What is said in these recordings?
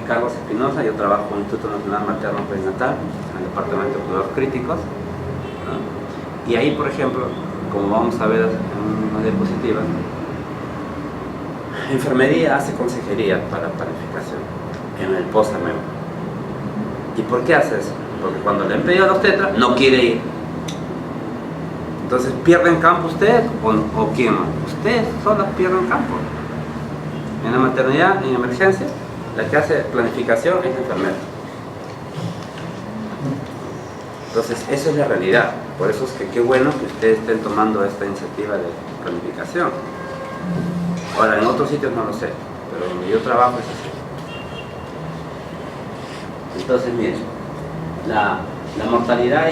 es Carlos Espinosa, yo trabajo en el Instituto Nacional Materno Perinatal, en el Departamento de Cuidados Críticos, ¿no? Y ahí, por ejemplo, como vamos a ver en una diapositiva, enfermería hace consejería para planificación en el post-AMEO. ¿Y por qué hace eso? Porque cuando le han pedido a la obstetra, no quiere ir. Entonces, ¿pierden campo usted o quién? Ustedes solas pierden campo. En la maternidad, en emergencia, la que hace planificación es la enfermera. Entonces, esa es la realidad. Por eso es que qué bueno que ustedes estén tomando esta iniciativa de planificación. Ahora, en otros sitios no lo sé, pero donde yo trabajo es así. Entonces, miren, la mortalidad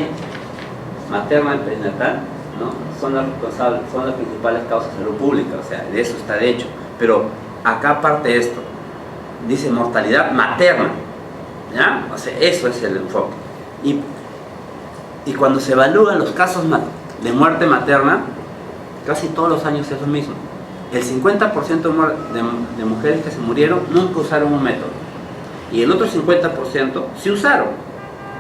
materna y perinatal, ¿no? son las principales causas de salud pública, o sea, de eso está de hecho. Pero acá aparte esto, dice mortalidad materna, ¿ya? O sea, eso es el enfoque. Y cuando se evalúan los casos de muerte materna, casi todos los años es lo mismo. El 50% de mujeres que se murieron nunca usaron un método. Y el otro 50% sí usaron.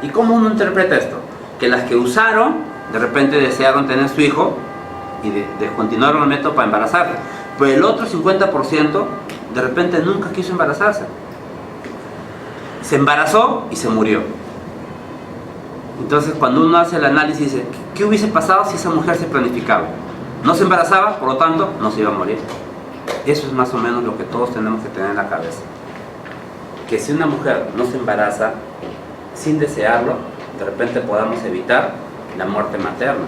¿Y cómo uno interpreta esto? Que las que usaron, de repente desearon tener su hijo y descontinuaron el método para embarazarse. Pero el otro 50% de repente nunca quiso embarazarse. Se embarazó y se murió. Entonces cuando uno hace el análisis dice, ¿qué hubiese pasado si esa mujer se planificaba? No se embarazaba, por lo tanto, no se iba a morir. Eso es más o menos lo que todos tenemos que tener en la cabeza. Que si una mujer no se embaraza sin desearlo, de repente podamos evitar la muerte materna.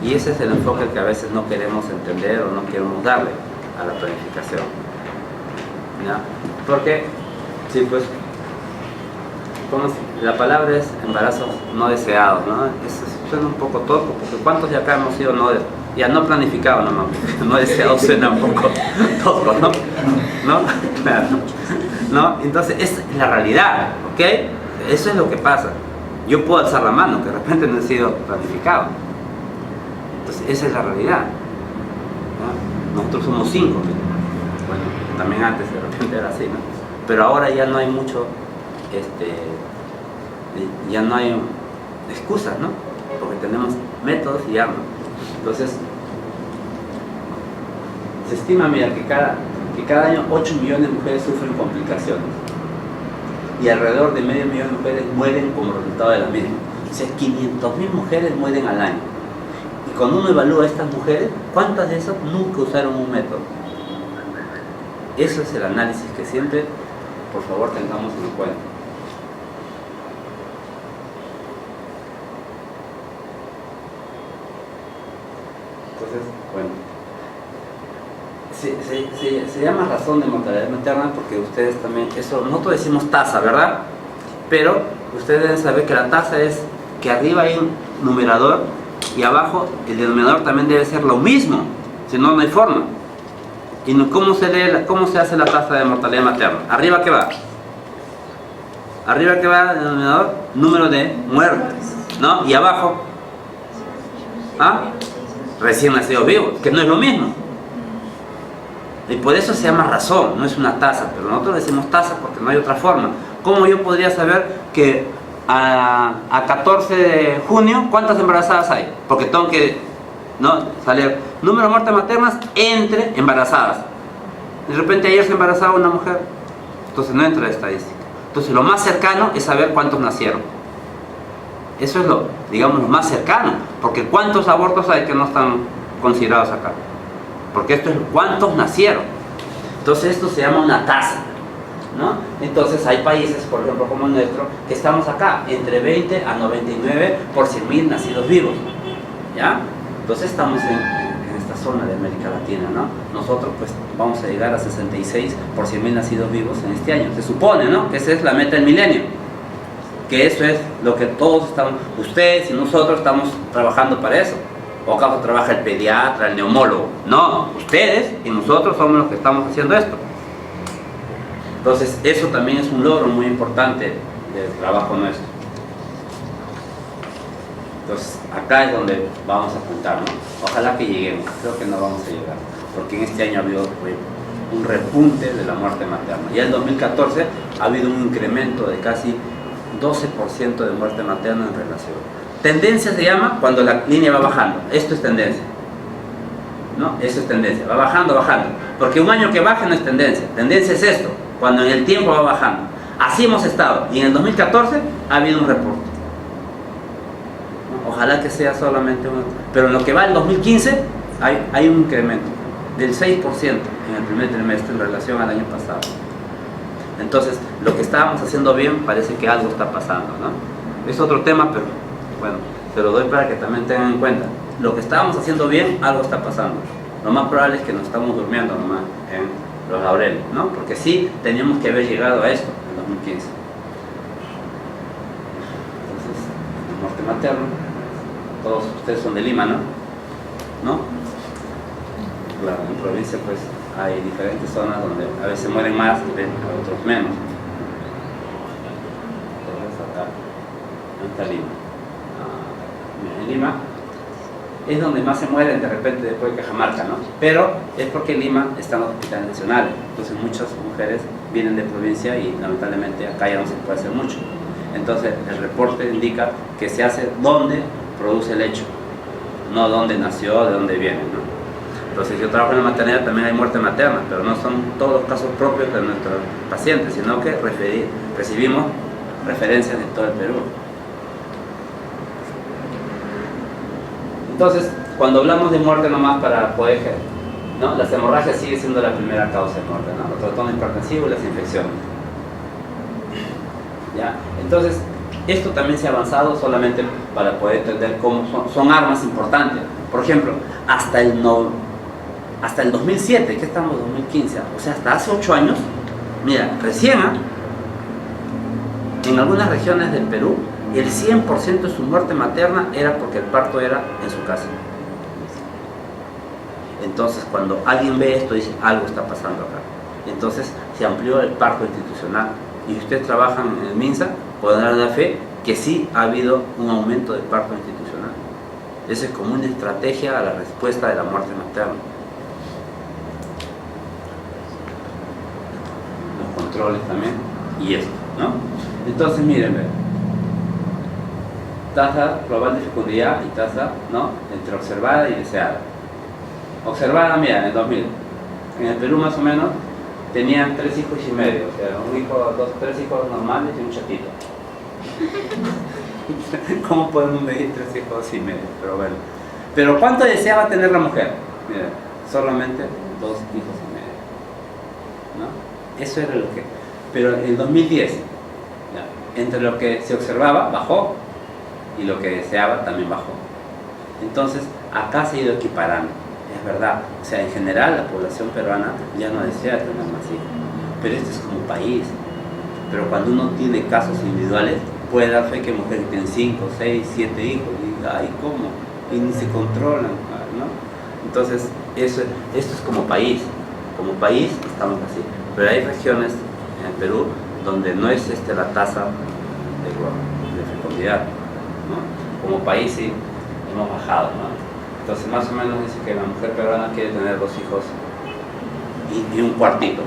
Y ese es el enfoque que a veces no queremos entender o no queremos darle a la planificación. ¿Ya? Porque, sí, pues, la palabra es embarazo no deseado, ¿no? Eso suena un poco tosco, porque ¿cuántos de acá hemos sido ya no planificado nomás? No deseado suena un poco tosco, ¿no? ¿No? Claro. ¿No? Entonces, es la realidad, ¿ok? Eso es lo que pasa. Yo puedo alzar la mano, que de repente no he sido planificado. Entonces, esa es la realidad, ¿no? Nosotros somos 5. Bueno, también antes de repente era así, ¿no? Pero ahora ya no hay mucho, ya no hay excusas, ¿no? Porque tenemos métodos y armas. Entonces, se estima, mira, que cada año 8 millones de mujeres sufren complicaciones y alrededor de medio millón de mujeres mueren como resultado de la misma. O sea, 500.000 mujeres mueren al año. Y cuando uno evalúa a estas mujeres, ¿cuántas de esas nunca usaron un método? Eso es el análisis que siempre, por favor, tengamos en cuenta. Entonces, bueno, se llama razón de mortalidad materna porque ustedes también, eso, nosotros decimos tasa, ¿verdad? Pero ustedes deben saber que la tasa es que arriba hay un numerador y abajo el denominador también debe ser lo mismo, si no, no hay forma. ¿Y cómo se hace la tasa de mortalidad materna? ¿Arriba qué va? Arriba qué va el denominador, número de muertes, ¿no? Y abajo, ¿ah? Recién nacidos vivos, que no es lo mismo. Y por eso se llama razón, no es una tasa, pero nosotros decimos tasa porque no hay otra forma. ¿Cómo yo podría saber que a 14 de junio cuántas embarazadas hay? Porque tengo que, ¿no?, salir número de muertes maternas entre embarazadas. De repente ayer se embarazaba una mujer, entonces no entra la estadística. Entonces lo más cercano es saber cuántos nacieron. Eso es lo, digamos, lo más cercano, porque ¿cuántos abortos hay que no están considerados acá? Porque esto es cuántos nacieron. Entonces esto se llama una tasa, ¿no? Entonces hay países, por ejemplo como el nuestro, que estamos acá, entre 20 a 99 por 100.000 nacidos vivos, ¿ya? Entonces estamos en esta zona de América Latina, ¿no? Nosotros pues vamos a llegar a 66 por 100.000 nacidos vivos en este año. Se supone, ¿no?, que esa es la meta del milenio. Que eso es lo que todos estamos, ustedes y nosotros estamos trabajando para eso. ¿O acaso trabaja el pediatra, el neumólogo? No, ustedes y nosotros somos los que estamos haciendo esto. Entonces, eso también es un logro muy importante del trabajo nuestro. Entonces, acá es donde vamos a apuntar, ¿no? Ojalá que lleguemos, creo que no vamos a llegar, porque en este año ha habido un repunte de la muerte materna. Ya en 2014 ha habido un incremento de casi 12% de muerte materna en relación. Tendencia se llama cuando la línea va bajando. Esto es tendencia. ¿No? Eso es tendencia. Va bajando, bajando. Porque un año que baje no es tendencia. Tendencia es esto, cuando en el tiempo va bajando. Así hemos estado. Y en el 2014 ha habido un repunte. Ojalá que sea solamente un... Pero en lo que va el 2015 hay un incremento del 6% en el primer trimestre en relación al año pasado. Entonces, lo que estábamos haciendo bien parece que algo está pasando, ¿no? Es otro tema, pero bueno, se lo doy para que también tengan en cuenta. Lo que estábamos haciendo bien, algo está pasando. Lo más probable es que nos estamos durmiendo nomás en los laureles, ¿no? Porque sí teníamos que haber llegado a esto en 2015. Entonces, el muerte materno, todos ustedes son de Lima, ¿no? ¿No? Claro, en provincia pues hay diferentes zonas donde a veces mueren más y a otros menos. Entonces acá está Lima. En Lima es donde más se mueren de repente después de Cajamarca, ¿no? Pero es porque en Lima están los hospitales nacionales. Entonces muchas mujeres vienen de provincia y lamentablemente acá ya no se puede hacer mucho. Entonces el reporte indica que se hace donde produce el hecho, no donde nació, de dónde viene, ¿no? Entonces yo trabajo en la maternidad, también hay muerte materna, pero no son todos los casos propios de nuestros pacientes, sino que recibimos referencias de todo el Perú. Entonces, cuando hablamos de muerte nomás para poder, ¿no? Las hemorragias sigue siendo la primera causa de muerte, ¿no? Los trastornos hipertensivos y las infecciones. ¿Ya? Entonces, esto también se ha avanzado solamente para poder entender cómo son armas importantes. Por ejemplo, hasta el 2007, que estamos en 2015, o sea, hasta hace 8 años, mira, recién, en algunas regiones del Perú, el 100% de su muerte materna era porque el parto era en su casa. Entonces, cuando alguien ve esto, dice, algo está pasando acá. Entonces, se amplió el parto institucional. Y ustedes trabajan en el MINSA, pueden dar la fe que sí ha habido un aumento del parto institucional. Esa es como una estrategia a la respuesta de la muerte materna. Los controles también, y esto, ¿no? Entonces, miren, tasa global de fecundidad y tasa, ¿no?, entre observada y deseada. Observada, mira, en el 2000, en el Perú más o menos, tenían 3 hijos y medio, o sea, un hijo, 3 hijos normales y un chatito. ¿Cómo podemos medir 3 hijos y medio? Pero bueno. Pero ¿cuánto deseaba tener la mujer? Mira, solamente 2 hijos y medio, ¿no? Eso era lo que... Pero en 2010, ya, entre lo que se observaba, bajó, y lo que deseaba también bajó. Entonces, acá se ha ido equiparando. Es verdad, o sea, en general la población peruana ya no desea tener más hijos, pero este es como país. Pero cuando uno tiene casos individuales, puede dar fe que mujeres tienen 5, 6, 7 hijos, y diga, ay, ¿cómo? Y ni se controlan, ¿no? Entonces, esto es como país estamos así. Pero hay regiones en el Perú donde no es la tasa de fecundidad, ¿no? Como país sí hemos bajado, ¿no? Entonces más o menos dice que la mujer peruana quiere tener 2 hijos y un cuartito,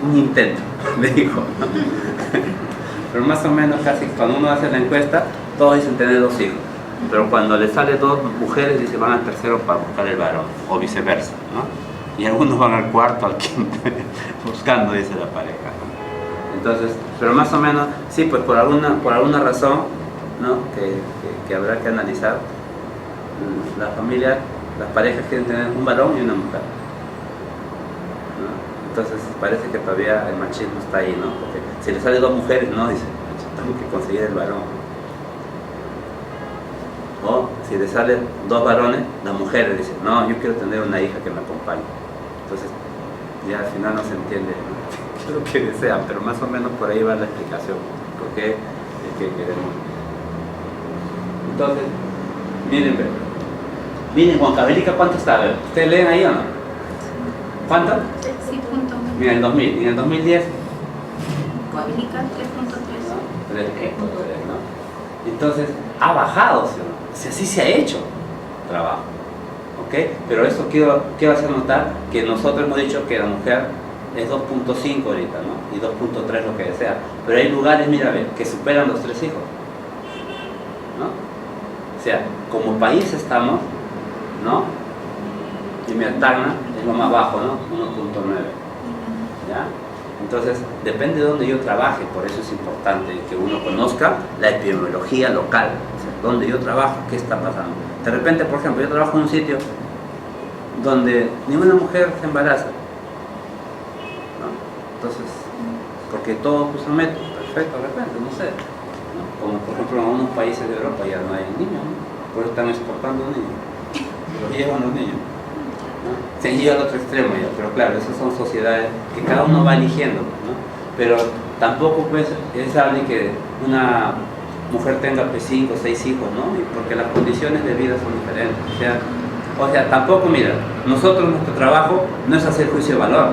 un intento de hijo, ¿no? Pero más o menos casi cuando uno hace la encuesta, todos dicen tener 2 hijos, pero cuando le sale 2 mujeres dice van al tercero para buscar el varón, o viceversa, ¿no? Y algunos van al cuarto, al quinto, buscando, dice la pareja, ¿no? Entonces, pero más o menos, sí, pues por alguna razón, ¿no?, que habrá que analizar, la familia, las parejas quieren tener un varón y una mujer, ¿no? Entonces parece que todavía el machismo está ahí, ¿no? Porque si le sale 2 mujeres, no, dice, tengo que conseguir el varón. O si le salen 2 varones, las mujeres dicen, no, yo quiero tener una hija que me acompañe. Entonces ya al final no se entiende qué es lo que desean, pero más o menos por ahí va la explicación, porque es que queremos. Entonces, miren Huancavelica, ¿cuánto está? ¿Ustedes leen ahí o no? ¿Cuánto? Sí, punto. Mira, en 2000, y en el 2010 Huancavelica 3.3. 3.3, ¿no? Entonces, ha bajado, ¿sí? O sea, sí se ha hecho trabajo, ¿ok? ¿ok? Pero esto quiero hacer notar que nosotros hemos dicho que la mujer es 2.5 ahorita, ¿no? Y 2.3 lo que desea. Pero hay lugares, mira, ve, que superan los 3 hijos, ¿no? O sea, como país estamos, ¿no? Y mi Tacna es lo más bajo, ¿no? 1.9, ¿ya? Entonces, depende de donde yo trabaje, por eso es importante que uno conozca la epidemiología local, o sea, donde yo trabajo, qué está pasando. De repente, por ejemplo, yo trabajo en un sitio donde ninguna mujer se embaraza, ¿no? Entonces, porque todos usan métodos, perfecto, de repente, no sé, ¿no? Como por ejemplo en algunos países de Europa ya no hay niños, ¿no? Por eso están exportando niños, los llevan los niños, ¿no? Se han ido al otro extremo ya, pero claro, esas son sociedades que cada uno va eligiendo, ¿no? Pero tampoco pues, es alguien que una mujer tenga pues 5 o 6 hijos, ¿no? Porque las condiciones de vida son diferentes, o sea, tampoco, mira, nosotros nuestro trabajo no es hacer juicio de valor,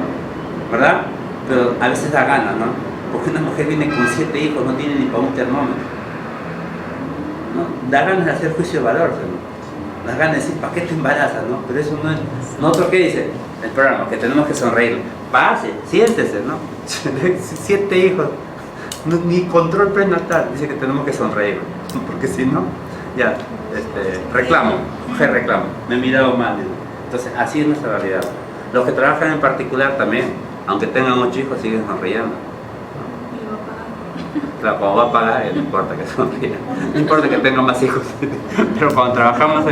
¿verdad? Pero a veces da gana, ¿no? Porque una mujer viene con 7 hijos, no tiene ni para un termómetro, ¿no? Da ganas de hacer juicio de valor, ¿no? Da ganas de decir, ¿para qué te embarazas, no? Pero eso no es... ¿Nosotros qué dice el programa? Que tenemos que sonreír. Pase, siéntese, ¿no? 7 hijos, ni control prenatal, dice que tenemos que sonreír, porque si no, ya, reclamo, me he mirado mal. Entonces, así es nuestra realidad. Los que trabajan en particular también, aunque tengan 8 hijos, siguen sonriendo. Claro, cuando va a pagar, no importa que sonría, no importa que tenga más hijos, pero cuando trabajamos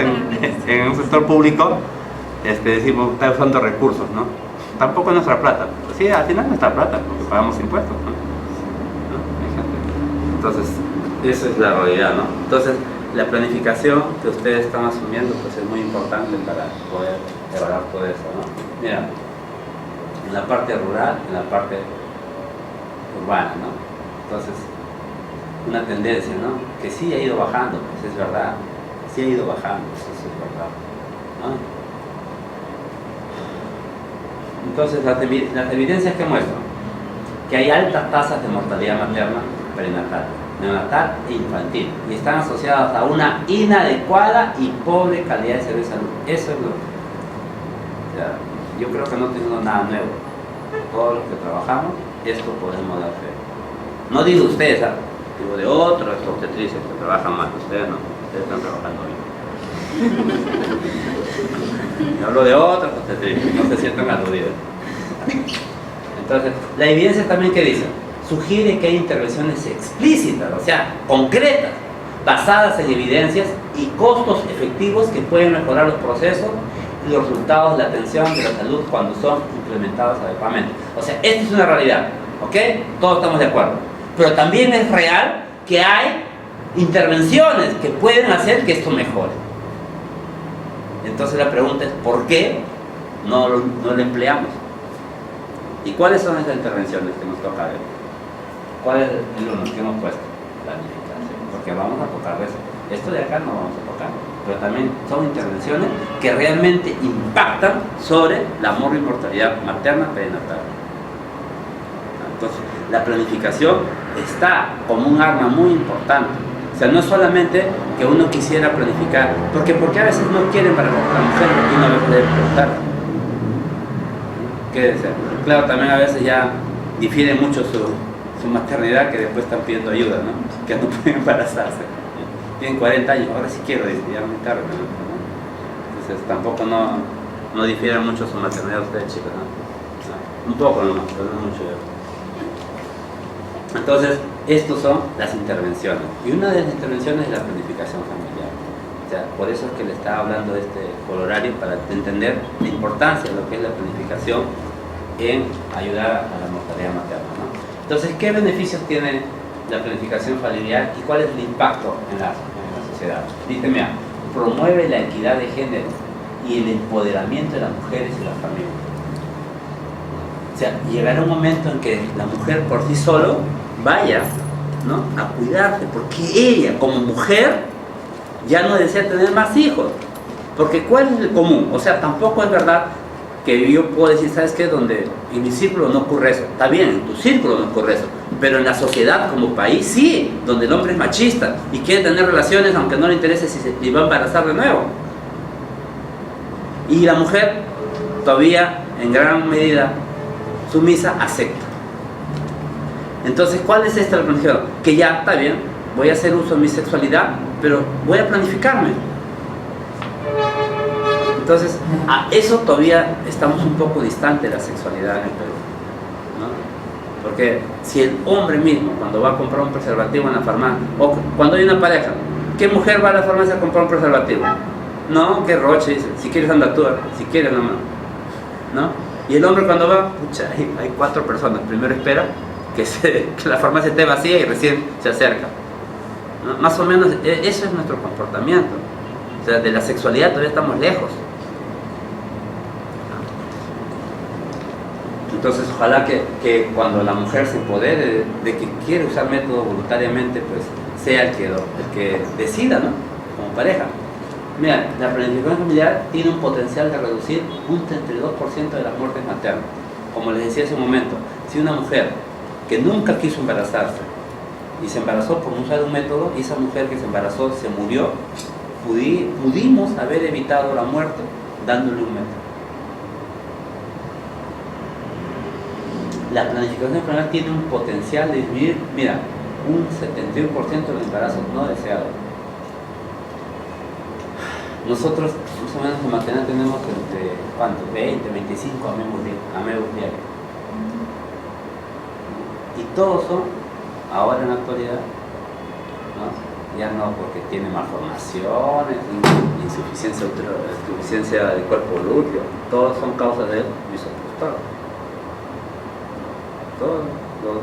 en un sector público, decimos, está usando recursos, ¿no? Tampoco es nuestra plata, sí, al final es nuestra plata, porque pagamos impuestos, ¿no? Entonces, esa es la realidad, ¿no? Entonces, la planificación que ustedes están asumiendo, pues es muy importante para poder evaluar todo eso, ¿no? Mira, en la parte rural, en la parte urbana, ¿no? Entonces, una tendencia, ¿no? Que sí ha ido bajando, pues es verdad, sí ha ido bajando, pues eso es verdad, ¿no? Entonces, las evidencias que muestran que hay altas tasas de mortalidad materna, perinatal, neonatal e infantil, y están asociadas a una inadecuada y pobre calidad de servicio de salud. Eso es lo que... O sea, yo creo que no tenemos nada nuevo. Todos los que trabajamos, esto podemos dar fe. No digo ustedes, ¿ah? Digo de otros obstetrices que trabajan más. Ustedes no, ustedes están trabajando bien. Hablo de otros obstetrices, no se sientan aludidos. Entonces, la evidencia también que dice, sugiere que hay intervenciones explícitas, o sea, concretas, basadas en evidencias y costos efectivos que pueden mejorar los procesos y los resultados de la atención de la salud cuando son implementados adecuadamente. O sea, esta es una realidad, ¿ok? Todos estamos de acuerdo. Pero también es real que hay intervenciones que pueden hacer que esto mejore. Entonces la pregunta es, ¿por qué no lo empleamos? ¿Y cuáles son esas intervenciones que nos toca ver? ¿Cuál es el uno que hemos puesto? Planificación. Porque vamos a tocar eso. Esto de acá no vamos a tocar. Pero también son intervenciones que realmente impactan sobre la mortalidad materna perinatal. Entonces, la planificación está como un arma muy importante. O sea, no es solamente que uno quisiera planificar, porque a veces no quieren para la mujer y uno le puede preguntar. ¿Qué desea? Claro, también a veces ya difiere mucho su maternidad, que después están pidiendo ayuda, ¿no? Que no pueden embarazarse. Tienen 40 años, ahora sí quiero, dice, ya muy tarde, ¿no? Entonces tampoco no difiere mucho su maternidad ustedes, chicos, ¿no? Un poco nomás, pero no mucho. Entonces, estas son las intervenciones. Y una de las intervenciones es la planificación familiar. O sea, por eso es que le estaba hablando de este colorario, para entender la importancia de lo que es la planificación en ayudar a la mortalidad materna, ¿no? Entonces, ¿qué beneficios tiene la planificación familiar y cuál es el impacto en la sociedad? Dice, mira, promueve la equidad de género y el empoderamiento de las mujeres y las familias. O sea, llegará un momento en que la mujer por sí solo vaya, ¿no?, a cuidarse, porque ella como mujer ya no desea tener más hijos. Porque ¿cuál es el común? O sea, tampoco es verdad que yo puedo decir, ¿sabes qué? Donde en mi círculo no ocurre eso. Está bien, en tu círculo no ocurre eso. Pero en la sociedad como país sí, donde el hombre es machista y quiere tener relaciones aunque no le interese si se va a embarazar de nuevo. Y la mujer, todavía en gran medida sumisa, acepta. Entonces, ¿cuál es esta planificación? Que ya, está bien, voy a hacer uso de mi sexualidad, pero voy a planificarme. Entonces, a eso todavía estamos un poco distantes de la sexualidad en el Perú, ¿no? Porque si el hombre mismo, cuando va a comprar un preservativo en la farmacia, o cuando hay una pareja, ¿qué mujer va a la farmacia a comprar un preservativo? No, qué roche, dice, si quieres anda tú, si quieres nomás, ¿no? Y el hombre cuando va, pucha, hay 4 personas, primero espera que la farmacia esté vacía y recién se acerca, ¿no? Más o menos eso es nuestro comportamiento. O sea, de la sexualidad todavía estamos lejos. Entonces, ojalá que cuando la mujer se empodere de que quiere usar método voluntariamente, pues sea el que decida, ¿no? Como pareja. Mira, la planificación familiar tiene un potencial de reducir un 32% de las muertes maternas. Como les decía hace un momento, si una mujer que nunca quiso embarazarse y se embarazó por usar un método, y esa mujer que se embarazó se murió, pudimos haber evitado la muerte dándole un método. La planificación familiar tiene un potencial de disminuir, mira, un 71% de los embarazos no deseados. Nosotros, más o menos en maternidad tenemos entre, ¿cuánto? 20, 25 amebos diarios. Y todos son, ahora en la actualidad, ¿no? Ya no porque tiene malformaciones, insuficiencia del cuerpo lúteo, todos son causas del misoprostol. Todos los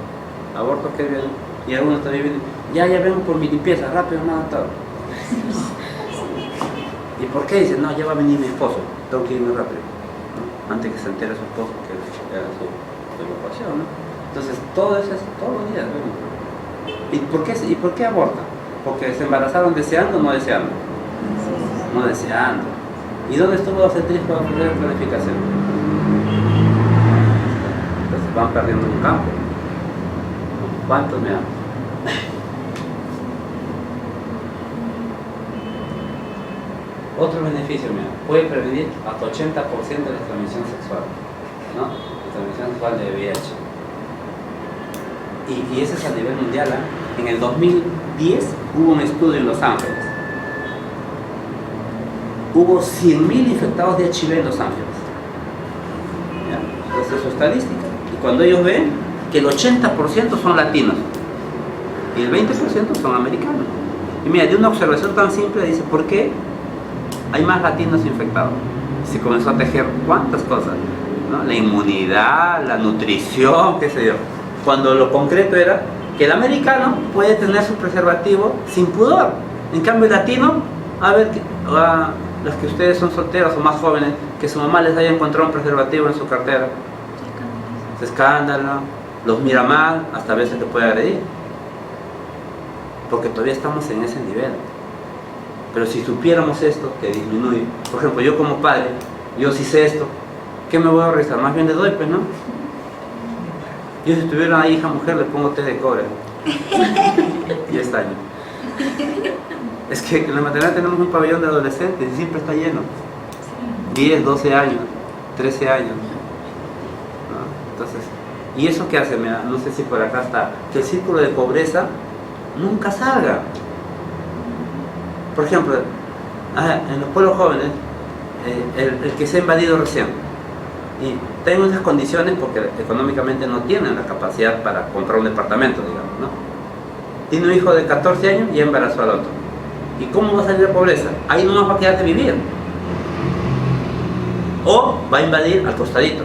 abortos que vienen, y algunos todavía vienen, ya vengo por mi limpieza, rápido, nada, todo. ¿Y por qué? Dicen, no, ya va a venir mi esposo, tengo que irme rápido, ¿no? Antes que se entere su esposo que haga su evacuación, ¿no? Entonces, todo eso es todos los días, ¿no? ¿Y por qué abortan? Porque se embarazaron deseando o no deseando. No deseando. ¿Y dónde estuvo la obstetriz para ofrecer planificación? Entonces van perdiendo un campo. ¿Cuántos me dan? Otro beneficio, mira, puede prevenir hasta 80% de la transmisión sexual, ¿no? La transmisión sexual de VIH. Y ese es a nivel mundial, ¿eh? En el 2010 hubo un estudio en Los Ángeles. Hubo 100.000 infectados de HIV en Los Ángeles. ¿Ya? Entonces es su estadística. Y cuando ellos ven que el 80% son latinos y el 20% son americanos. Y mira, de una observación tan simple dice, ¿por qué hay más latinos infectados? Y se comenzó a tejer cuántas cosas, ¿no? La inmunidad, la nutrición, qué sé yo. Cuando lo concreto era que el americano puede tener su preservativo sin pudor. En cambio el latino, a ver, los que ustedes son solteros o más jóvenes, que su mamá les haya encontrado un preservativo en su cartera, se escándalo, los mira mal, hasta a veces te puede agredir. Porque todavía estamos en ese nivel. Pero si supiéramos esto, que disminuye, por ejemplo, yo como padre, yo sí sé esto, ¿qué me voy a rezar? Más bien le doy, pues, ¿no? Yo si tuviera una hija mujer le pongo té de cobre. 10 años. Es que en la maternidad tenemos un pabellón de adolescentes y siempre está lleno. 10, 12 años, 13 años, ¿no? Entonces, ¿y eso qué hace? Mira, no sé si por acá está, que el círculo de pobreza nunca salga. Por ejemplo, en los pueblos jóvenes, el que se ha invadido recién, y tengo esas condiciones porque económicamente no tienen la capacidad para comprar un departamento, digamos, ¿no? Tiene un hijo de 14 años y embarazó al otro. ¿Y cómo va a salir de pobreza? Ahí no nos va a quedar de vivir. O va a invadir al costadito.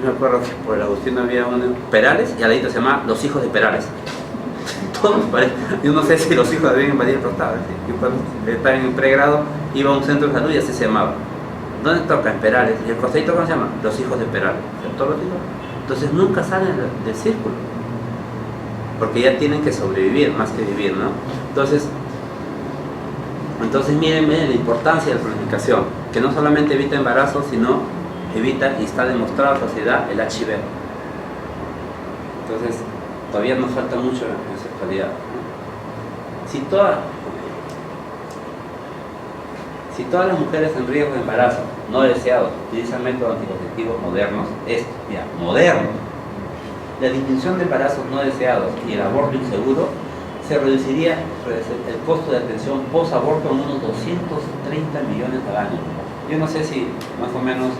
Yo me acuerdo que por el Agustino había uno, Perales, y al ladito se llama Los Hijos de Perales. Todos parecen. Yo no sé si los hijos debían invadir el costado. Yo cuando estaba en pregrado iba a un centro de salud y así se llamaba. ¿Dónde toca? En Perales. ¿Y el costadito cómo se llama? Los Hijos de Perales. Todos los hijos. Entonces nunca salen del círculo. Porque ya tienen que sobrevivir más que vivir, ¿no? Entonces miren la importancia de la planificación, que no solamente evita embarazos, sino evita, y está demostrado a la sociedad, el HIV. Entonces, todavía nos falta mucho en sexualidad, ¿no? Si Si todas las mujeres en riesgo de embarazo no deseados utilizan métodos anticonceptivos modernos, modernos, la disminución de embarazos no deseados y el aborto inseguro, se reduciría el costo de atención post-aborto en unos 230 millones al año. Yo no sé si más o menos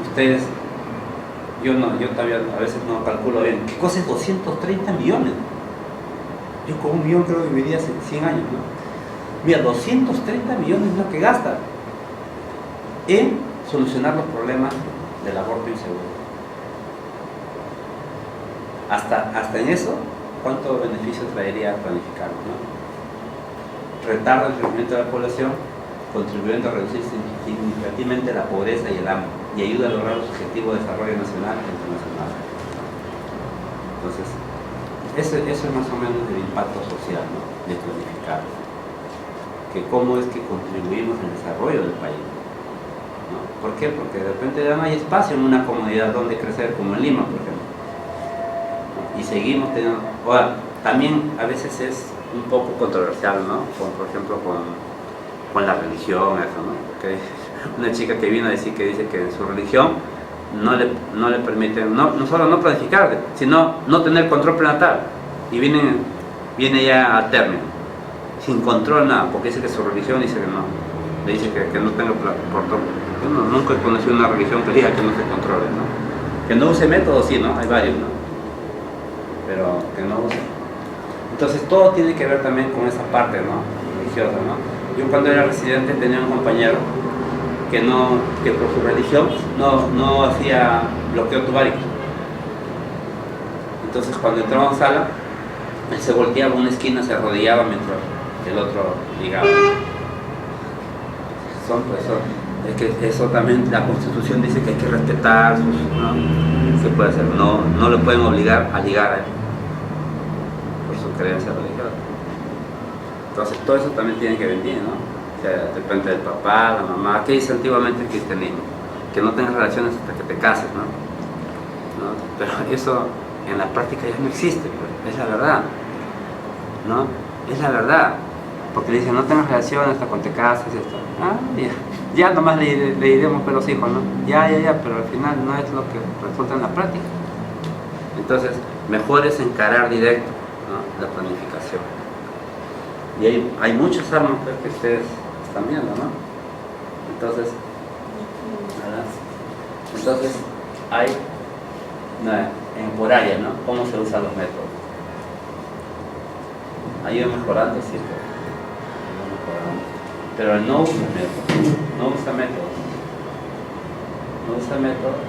ustedes, yo todavía a veces no calculo bien, ¿qué cosa es 230 millones? Yo con 1 millón creo que viviría hace 100 años, ¿no? Mira, 230 millones es lo que gasta en solucionar los problemas del aborto inseguro. Hasta en eso, ¿cuánto beneficio traería planificarlo, ¿no? Retarda el crecimiento de la población, contribuyendo a reducir significativamente la pobreza y el hambre, y ayuda a lograr los objetivos de desarrollo nacional e internacional. Entonces, eso es más o menos el impacto social, ¿no?, de planificar. Que cómo es que contribuimos al desarrollo del país, ¿no? ¿Por qué? Porque de repente ya no hay espacio en una comunidad donde crecer, como en Lima, por ejemplo, ¿no? Y seguimos teniendo... Ahora, también a veces es un poco controversial, ¿no? Por ejemplo, con la religión, eso, ¿no? Porque una chica que vino a decir que dice que su religión no le permite, no solo no planificar, sino no tener control prenatal, y viene ya a término, sin control nada, porque dice que su religión dice que no, le dice que no tenga control. Yo nunca he conocido una religión que diga que no se controle, ¿no? Que no use métodos, sí, ¿no? Hay varios, ¿no? Pero que no use. Entonces todo tiene que ver también con esa parte, ¿no?, religiosa, ¿no? Yo cuando era residente tenía un compañero que por su religión no hacía bloqueo tubárico. Entonces cuando entraba en sala, él se volteaba a una esquina, se arrodillaba mientras el otro ligaba. Es que eso también la Constitución dice que hay que respetar, ¿no? Se puede hacer, no le pueden obligar a ligar a él por su creencia religiosa. Entonces todo eso también tiene que venir, ¿no? O sea, depende del papá, la mamá. ¿Qué dice antiguamente el cristianismo? Que no tengas relaciones hasta que te cases, ¿no? Pero eso en la práctica ya no existe, pues. Es la verdad, ¿no? Es la verdad. Porque le dicen, no tengas relaciones hasta cuando te cases, esto. Ya nomás le diremos a los hijos, ¿no? Ya, pero al final no es lo que resulta en la práctica. Entonces, mejor es encarar directo, ¿no?, la planificación. Y hay muchas armas, pues, que ustedes están viendo, ¿no? Entonces, hay por área, ¿no?, cómo se usan los métodos. Ha ido mejorando, sí, pero él no usa métodos, no usa métodos.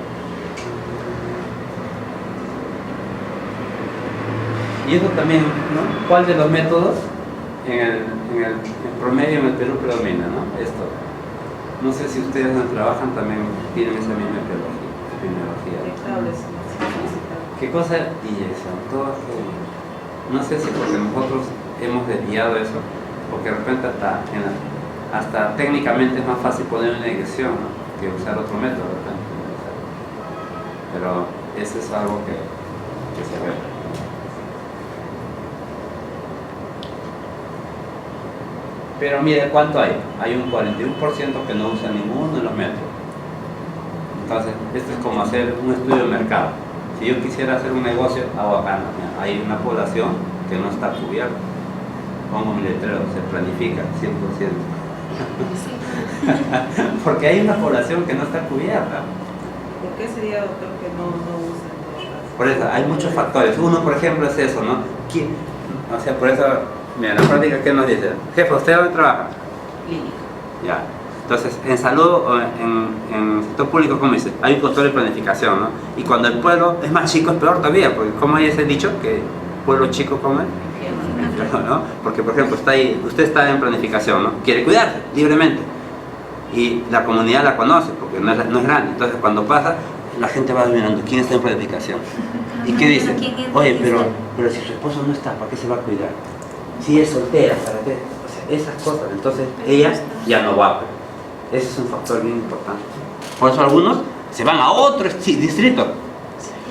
Y eso también, ¿no? ¿Cuál de los métodos en el promedio en el Perú predomina, ¿no? Esto. No sé si ustedes donde trabajan también tienen esa misma epidemiología. ¿Qué cosa? Y eso, todo. No sé si porque nosotros hemos desviado eso, porque de repente hasta técnicamente es más fácil poner una inyección, ¿no?, que usar otro método, de repente. Pero eso es algo que se ve. Pero mire cuánto hay. Hay un 41% que no usa ninguno de los métodos. Entonces, esto es como hacer un estudio de mercado. Si yo quisiera hacer un negocio, hago acá, ¿no? Hay una población que no está cubierta. Pongo mi letrero, se planifica 100%. Porque hay una población que no está cubierta. ¿Por qué sería, doctor, que no usan? Por eso, hay muchos factores. Uno, por ejemplo, es eso, ¿no? O sea, por eso, mira, la práctica, ¿qué nos dice? Jefe, ¿usted dónde trabaja? Clínica. Ya. Entonces, en salud o en sector público, ¿cómo dice? Hay un control de planificación, ¿no? Y cuando el pueblo es más chico, es peor todavía, porque ¿cómo hay ese dicho? Que pueblo chico come, ¿no? Porque, por ejemplo, usted está en planificación, ¿no? Quiere cuidarse libremente. Y la comunidad la conoce, porque no es grande. Entonces, cuando pasa, la gente va mirando quién está en planificación. ¿Y qué dice? Oye, pero si su esposo no está, ¿para qué se va a cuidar? Si es soltera, ¿para qué? O sea, esas cosas. Entonces, ella ya no va. Ese es un factor bien importante. Por eso algunos se van a otro distrito.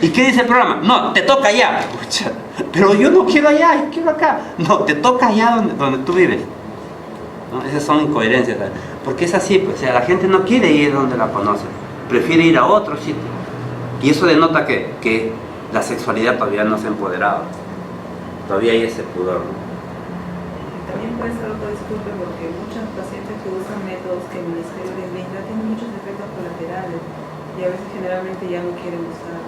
¿Y qué dice el programa? No, te toca allá. Pero yo no quiero allá, yo quiero acá. No, te toca allá donde tú vives, ¿no? Esas son incoherencias. Porque es así, pues, o sea, la gente no quiere ir donde la conoce, prefiere ir a otro sitio. Y eso denota que la sexualidad todavía no se ha empoderado. Todavía hay ese pudor, ¿no? También puede ser otro disculpe porque muchos pacientes que usan métodos que el Ministerio les brinda tienen muchos efectos colaterales y a veces generalmente ya no quieren usar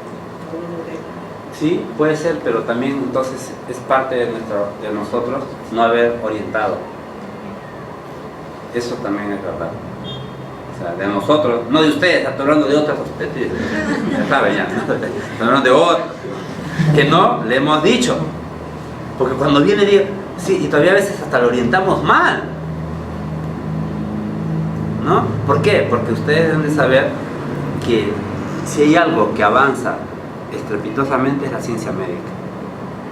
algunos de ellos. Sí, puede ser, pero también entonces es parte de nosotros no haber orientado. Eso también es verdad. O sea, de nosotros, no de ustedes, estoy hablando de otras hospitales. Ya saben, ya. Estoy hablando de otros. Que no le hemos dicho. Porque cuando viene, digo, sí, y todavía a veces hasta lo orientamos mal. ¿No? ¿Por qué? Porque ustedes deben de saber que si hay algo que avanza estrepitosamente es la ciencia médica.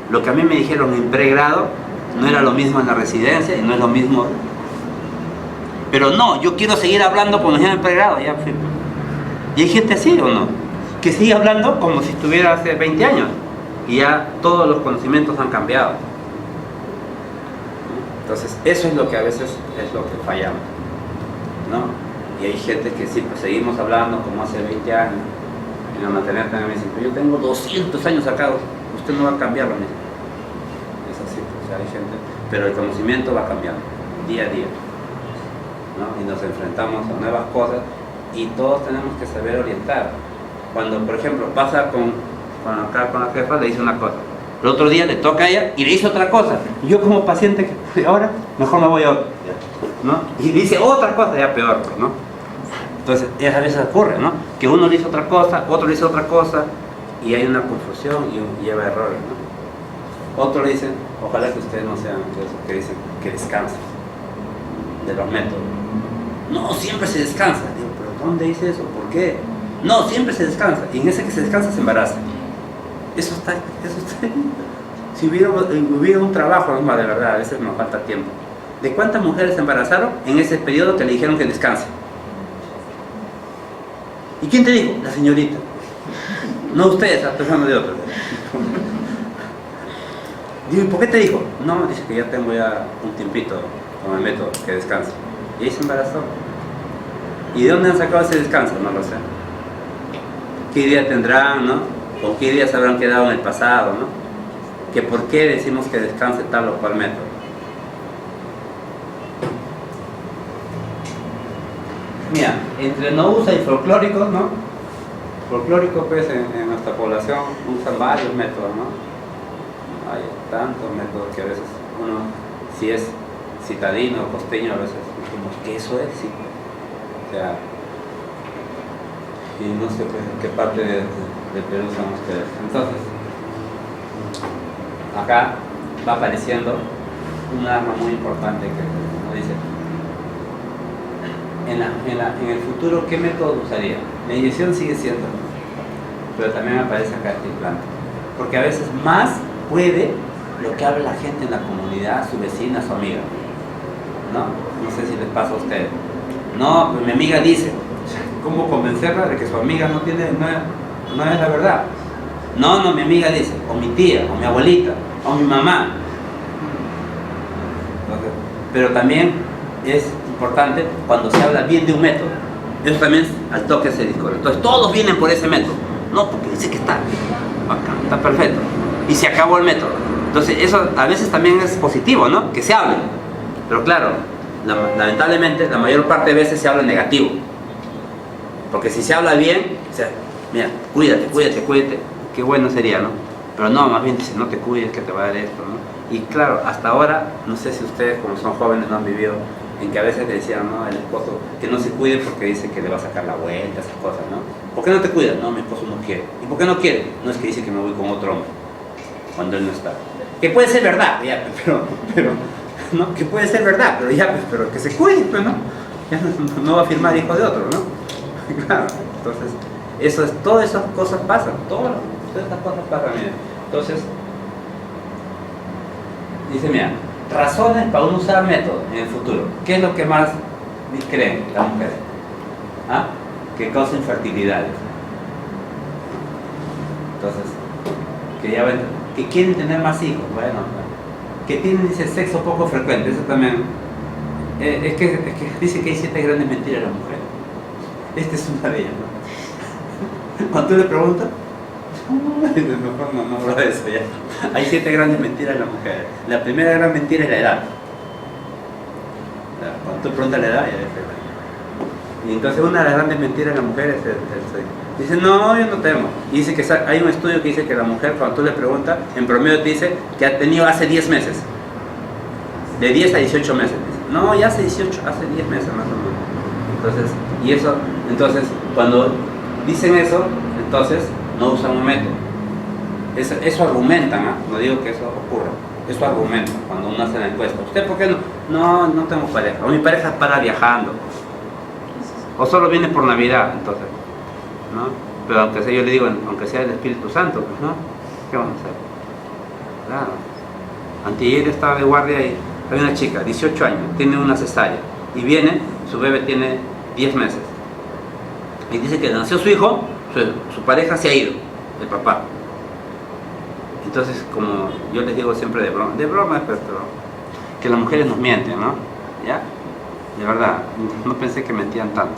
Lo que a mí me dijeron en pregrado no era lo mismo en la residencia y no es lo mismo. Pero no, yo quiero seguir hablando como en el pregrado, ya fui. Y hay gente así, ¿o no? Que sigue hablando como si estuviera hace 20 años. Y ya todos los conocimientos han cambiado. Entonces, eso es lo que a veces es lo que fallamos, ¿no? Y hay gente que sí, pues seguimos hablando como hace 20 años. En la maternidad también me dicen, yo tengo 200 años acá, usted no va a cambiar lo mismo. Es así, o sea, hay gente, pero el conocimiento va cambiando día a día, ¿no? Y nos enfrentamos a nuevas cosas y todos tenemos que saber orientar. Cuando, por ejemplo, pasa con la jefa, le dice una cosa, el otro día le toca a ella y le dice otra cosa. Y yo como paciente, ahora mejor me voy a otro, ¿no? Y dice otra cosa, ya peor, ¿no? Entonces, a veces ocurre, ¿no? Que uno le dice otra cosa, otro le dice otra cosa, y hay una confusión y lleva errores, ¿no? Otro le dice, ojalá que ustedes no sean de esos que dicen que descansen de los métodos. No, siempre se descansa. Digo, ¿pero dónde dice eso? ¿Por qué? No, siempre se descansa. Y en ese que se descansa se embaraza. Eso está. Si hubiera un trabajo, no, de verdad, a veces nos falta tiempo. ¿De cuántas mujeres se embarazaron en ese periodo que le dijeron que descanse? ¿Y quién te dijo? La señorita. No ustedes, hablando de otros. Digo, ¿y por qué te dijo? No, dice que ya tengo ya un tiempito con el método, que descanse. Y ahí se embarazó. ¿Y de dónde han sacado ese descanso? No lo sé. ¿Qué idea tendrán, no? ¿O qué ideas habrán quedado en el pasado, no? Que por qué decimos que descanse tal o cual método. Mira, entre no usa y folclóricos, ¿no? Folclóricos, pues, en nuestra población usan varios métodos, ¿no? Hay tantos métodos que a veces uno, si es citadino o costeño, a veces decimos que eso es, sí. O sea, y no sé pues, en qué parte de Perú son ustedes. Entonces, acá va apareciendo un arma muy importante que nos dice, en el futuro, ¿qué método usaría? La inyección sigue siendo, pero también aparece acá este implante. Porque a veces más puede lo que habla la gente en la comunidad, su vecina, su amiga. ¿No? No sé si les pasa a ustedes. No, pues mi amiga dice, ¿cómo convencerla de que su amiga no es la verdad? No, mi amiga dice, o mi tía, o mi abuelita, o mi mamá. Entonces, pero también es importante cuando se habla bien de un método. Eso también al toque se discorre. Entonces todos vienen por ese método. No, porque dice que está bacán, está perfecto. Y se acabó el método. Entonces eso a veces también es positivo, ¿no? Que se hable. Pero claro, lamentablemente la mayor parte de veces se habla negativo. Porque si se habla bien, o sea, mira, cuídate, qué bueno sería, ¿no? Pero no, más bien dice, no te cuides, que te va a dar esto, ¿no? Y claro, hasta ahora, no sé si ustedes como son jóvenes no han vivido en que a veces le decían, ¿no? El esposo que no se cuide porque dice que le va a sacar la vuelta, esas cosas, ¿no? ¿Por qué no te cuidas? No, mi esposo no quiere. ¿Y por qué no quiere? No, es que dice que me voy con otro hombre cuando él no está. Que puede ser verdad, ya, pero ¿no? Que puede ser verdad, pero ya, pero que se cuide, pues, ¿no? Ya no va a firmar hijo de otro, ¿no? Claro, entonces, todas esas cosas pasan, todas esas cosas pasan, mira. Entonces, dice, mira, razones para uno usar método en el futuro. ¿Qué es lo que más creen las mujeres? ¿Ah? Que causa infertilidades. Entonces, que ya ven, que quieren tener más hijos, bueno, que tienen ese sexo poco frecuente, eso también Es que dice que hay 7 grandes mentiras de la mujer. Esta es una de ellas, ¿no? Cuando tú le preguntas, mejor no hablo de eso ya. Hay 7 grandes mentiras de la mujer. La primera gran mentira es la edad. Cuando tú preguntas la edad, ya es la edad. Y entonces una de las grandes mentiras de la mujer es el sexo. Dice, no, yo no tengo. Y dice que hay un estudio que dice que la mujer, cuando tú le preguntas, en promedio te dice que ha tenido hace 10 meses. De 10 a 18 meses. No, ya hace 18, hace 10 meses más o menos. Entonces, cuando dicen eso, entonces no usan un método. Eso argumentan, ¿eh? No digo que eso ocurra. Eso argumentan cuando uno hace la encuesta. ¿Usted por qué no? No tengo pareja. O mi pareja para viajando. O solo viene por Navidad, entonces. ¿No? Pero aunque sea, yo le digo, aunque sea el Espíritu Santo, pues, ¿no? ¿Qué vamos a hacer? Claro. Anteayer estaba de guardia y hay una chica, 18 años, tiene una cesárea y viene, su bebé tiene 10 meses y dice que nació su hijo, su pareja se ha ido, el papá. Entonces, como yo les digo siempre de broma, pero que las mujeres nos mienten, ¿no? ¿Ya? De verdad, no pensé que mentían tanto.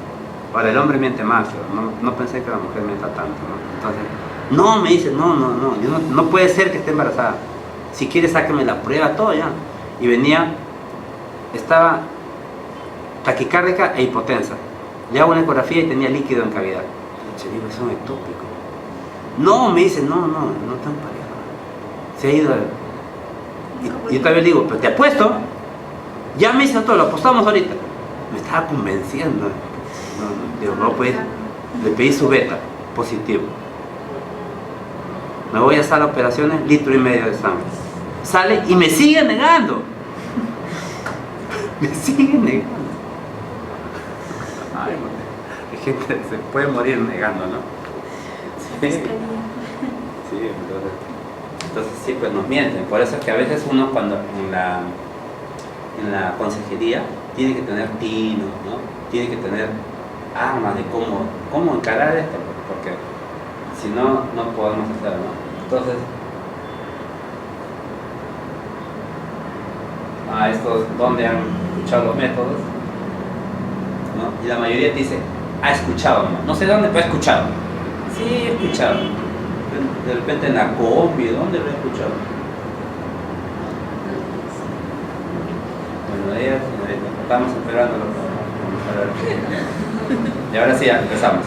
Ahora, el hombre miente más, pero no pensé que la mujer mienta tanto, ¿no? Entonces, no, me dice, no puede ser que esté embarazada. Si quiere, sáqueme la prueba, todo ya. Y venía, estaba taquicárdica e hipotensa. Le hago una ecografía y tenía líquido en cavidad. Le digo, es un ectópico. No, me dice, no tengo pareja. Se ha ido. Y yo todavía le digo, pero te apuesto. Ya me hizo todo, lo apostamos ahorita. Me estaba convenciendo. Digo, no, pues, le pedí su beta, positivo. Me voy a sala de operaciones, 1,5 litros de sangre. Sale y me sigue negando. Me sigue negando. Ay, hay gente que se puede morir negando, ¿no? Sí, entonces sí, pues nos mienten. Por eso es que a veces uno cuando en la consejería tiene que tener tino, ¿no? Tiene que tener armas de cómo encarar esto, porque si no podemos hacerlo, ¿no? Entonces, estos donde han escuchado los métodos, ¿no? Y la mayoría te dice, ha escuchado, no sé dónde, pero ha escuchado. Sí, he escuchado. De repente en la combi, ¿dónde lo he escuchado? Buenos días, señorita. Estamos esperando. Y ahora sí, ya empezamos.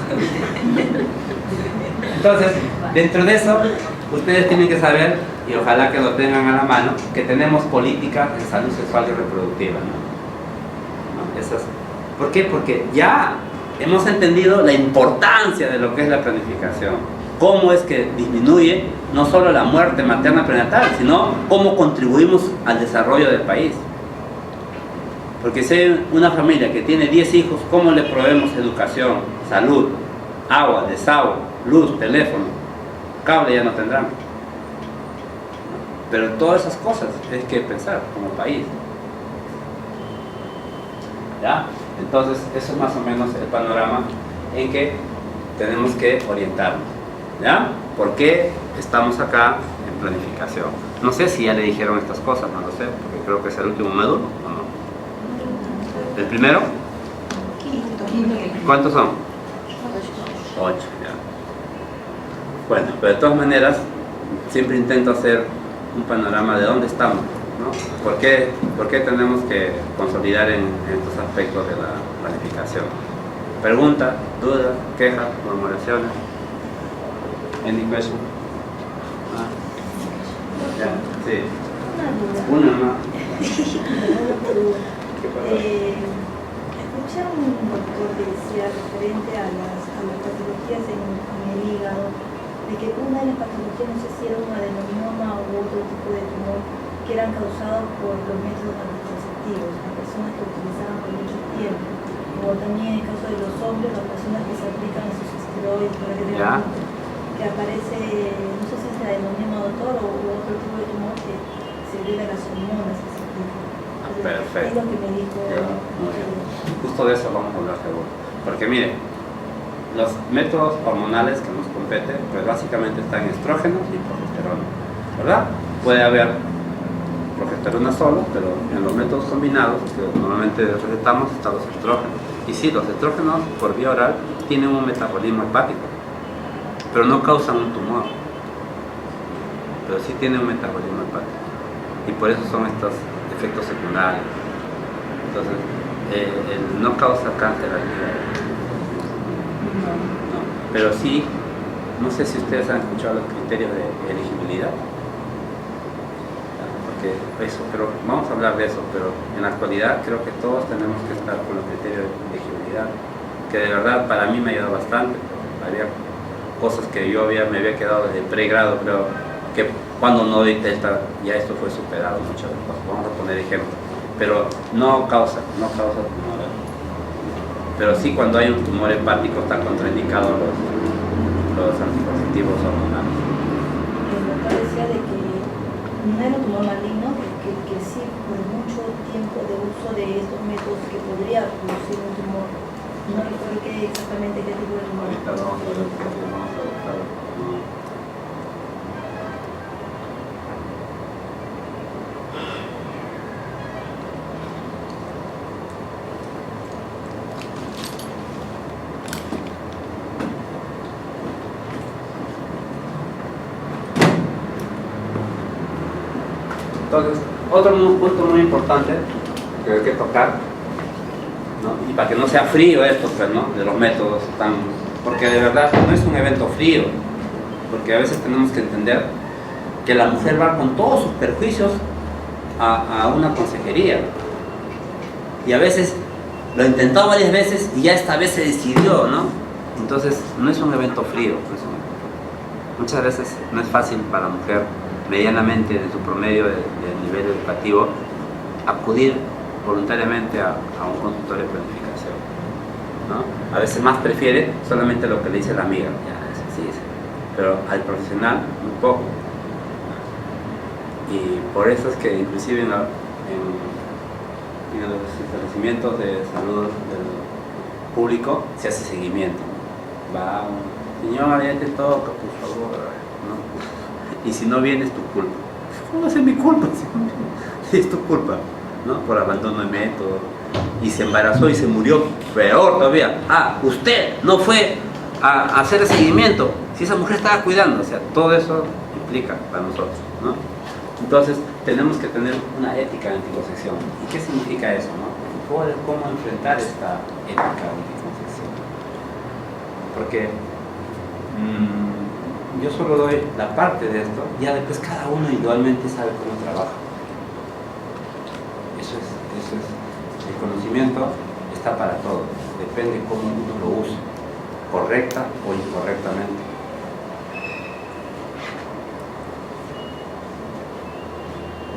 Entonces, dentro de eso, ustedes tienen que saber, y ojalá que lo tengan a la mano, que tenemos política en salud sexual y reproductiva, ¿no? ¿Por qué? Porque ya hemos entendido la importancia de lo que es la planificación. Cómo es que disminuye no solo la muerte materna prenatal, sino cómo contribuimos al desarrollo del país. Porque si hay una familia que tiene 10 hijos, ¿cómo le proveemos educación, salud, agua, desagüe, luz, teléfono? Cable ya no tendrán. Pero todas esas cosas hay que pensar como país. ¿Ya? Entonces, eso es más o menos el panorama en que tenemos que orientarnos. ¿Ya? ¿Por qué estamos acá en planificación? No sé si ya le dijeron estas cosas, no lo sé, porque creo que es el último módulo, ¿o no? ¿El primero? ¿Cuántos son? 8, ya. Bueno, pero de todas maneras, siempre intento hacer un panorama de dónde estamos, ¿no? ¿Por qué tenemos que consolidar en estos aspectos de la planificación? Preguntas, dudas, quejas, murmuraciones. Any question? Ya, sí. Una más. Escuché a un doctor que decía referente a las patologías en el hígado, de que una de las patologías, no sé si era un adenoma u otro tipo de tumor, que eran causados por los métodos anticonceptivos, las personas que utilizaban por mucho tiempo, o también en el caso de los hombres, las personas que se aplican esos esteroides para que tengan que aparece, no sé si es la adenoma doctor o otro tipo de tumor que se debe a las hormonas que se aplican. Perfecto. Es lo que me dijo. Muy bien. Justo de eso vamos a hablar seguro. Porque mire, los métodos hormonales que nos competen, pues básicamente están estrógenos y progesterona, ¿verdad? Puede haber progesterona solo, pero en los métodos combinados que normalmente recetamos están los estrógenos. Y sí, los estrógenos por vía oral tienen un metabolismo hepático, pero no causan un tumor, pero sí tienen un metabolismo hepático. Y por eso son estos efectos secundarios. Entonces, no causa cáncer al hígado. No. Pero sí, no sé si ustedes han escuchado los criterios de elegibilidad. Porque eso, pero vamos a hablar de eso, pero en la actualidad creo que todos tenemos que estar con los criterios de elegibilidad, que de verdad para mí me ayudó bastante. Había cosas que yo me había quedado desde pregrado, pero que cuando no detecta, ya esto fue superado muchas veces. Vamos a poner ejemplos, pero no causa tumor. Pero sí, cuando hay un tumor hepático están contraindicados los anticonceptivos hormonales. El doctor decía de que no era un tumor maligno, que sí, por mucho tiempo de uso de estos métodos que podría producir un tumor. No recuerdo exactamente qué tipo de tumor. Ahorita vamos a ver. Entonces, otro punto muy importante que hay que tocar, ¿no? Y para que no sea frío esto, pues, ¿no? De los métodos tan... Porque de verdad no es un evento frío, porque a veces tenemos que entender que la mujer va con todos sus perjuicios a una consejería, y a veces lo intentó varias veces y ya esta vez se decidió, ¿no? Entonces no es un evento frío, muchas veces no es fácil para la mujer medianamente de su promedio de nivel educativo acudir voluntariamente a un consultorio de planificación, ¿no? A veces más prefiere solamente lo que le dice la amiga, ya, eso sí, pero al profesional muy poco. Y por eso es que inclusive en los establecimientos de salud del público se hace seguimiento. Va un señor, ya te toca, por favor, ¿no? Y si no viene es tu culpa. ¿Cómo va a ser mi culpa? Si es tu culpa, ¿no? Por abandono de método. Y se embarazó y se murió, peor todavía. Ah, usted no fue a hacer el seguimiento, si esa mujer estaba cuidando. O sea, todo eso implica para nosotros, ¿no? Entonces, tenemos que tener una ética de anticoncepción. ¿Y qué significa eso, no? ¿Cómo enfrentar esta ética de anticoncepción? Porque yo solo doy la parte de esto, ya después cada uno individualmente sabe cómo trabaja. Eso es, el conocimiento está para todos, depende cómo uno lo use, correcta o incorrectamente.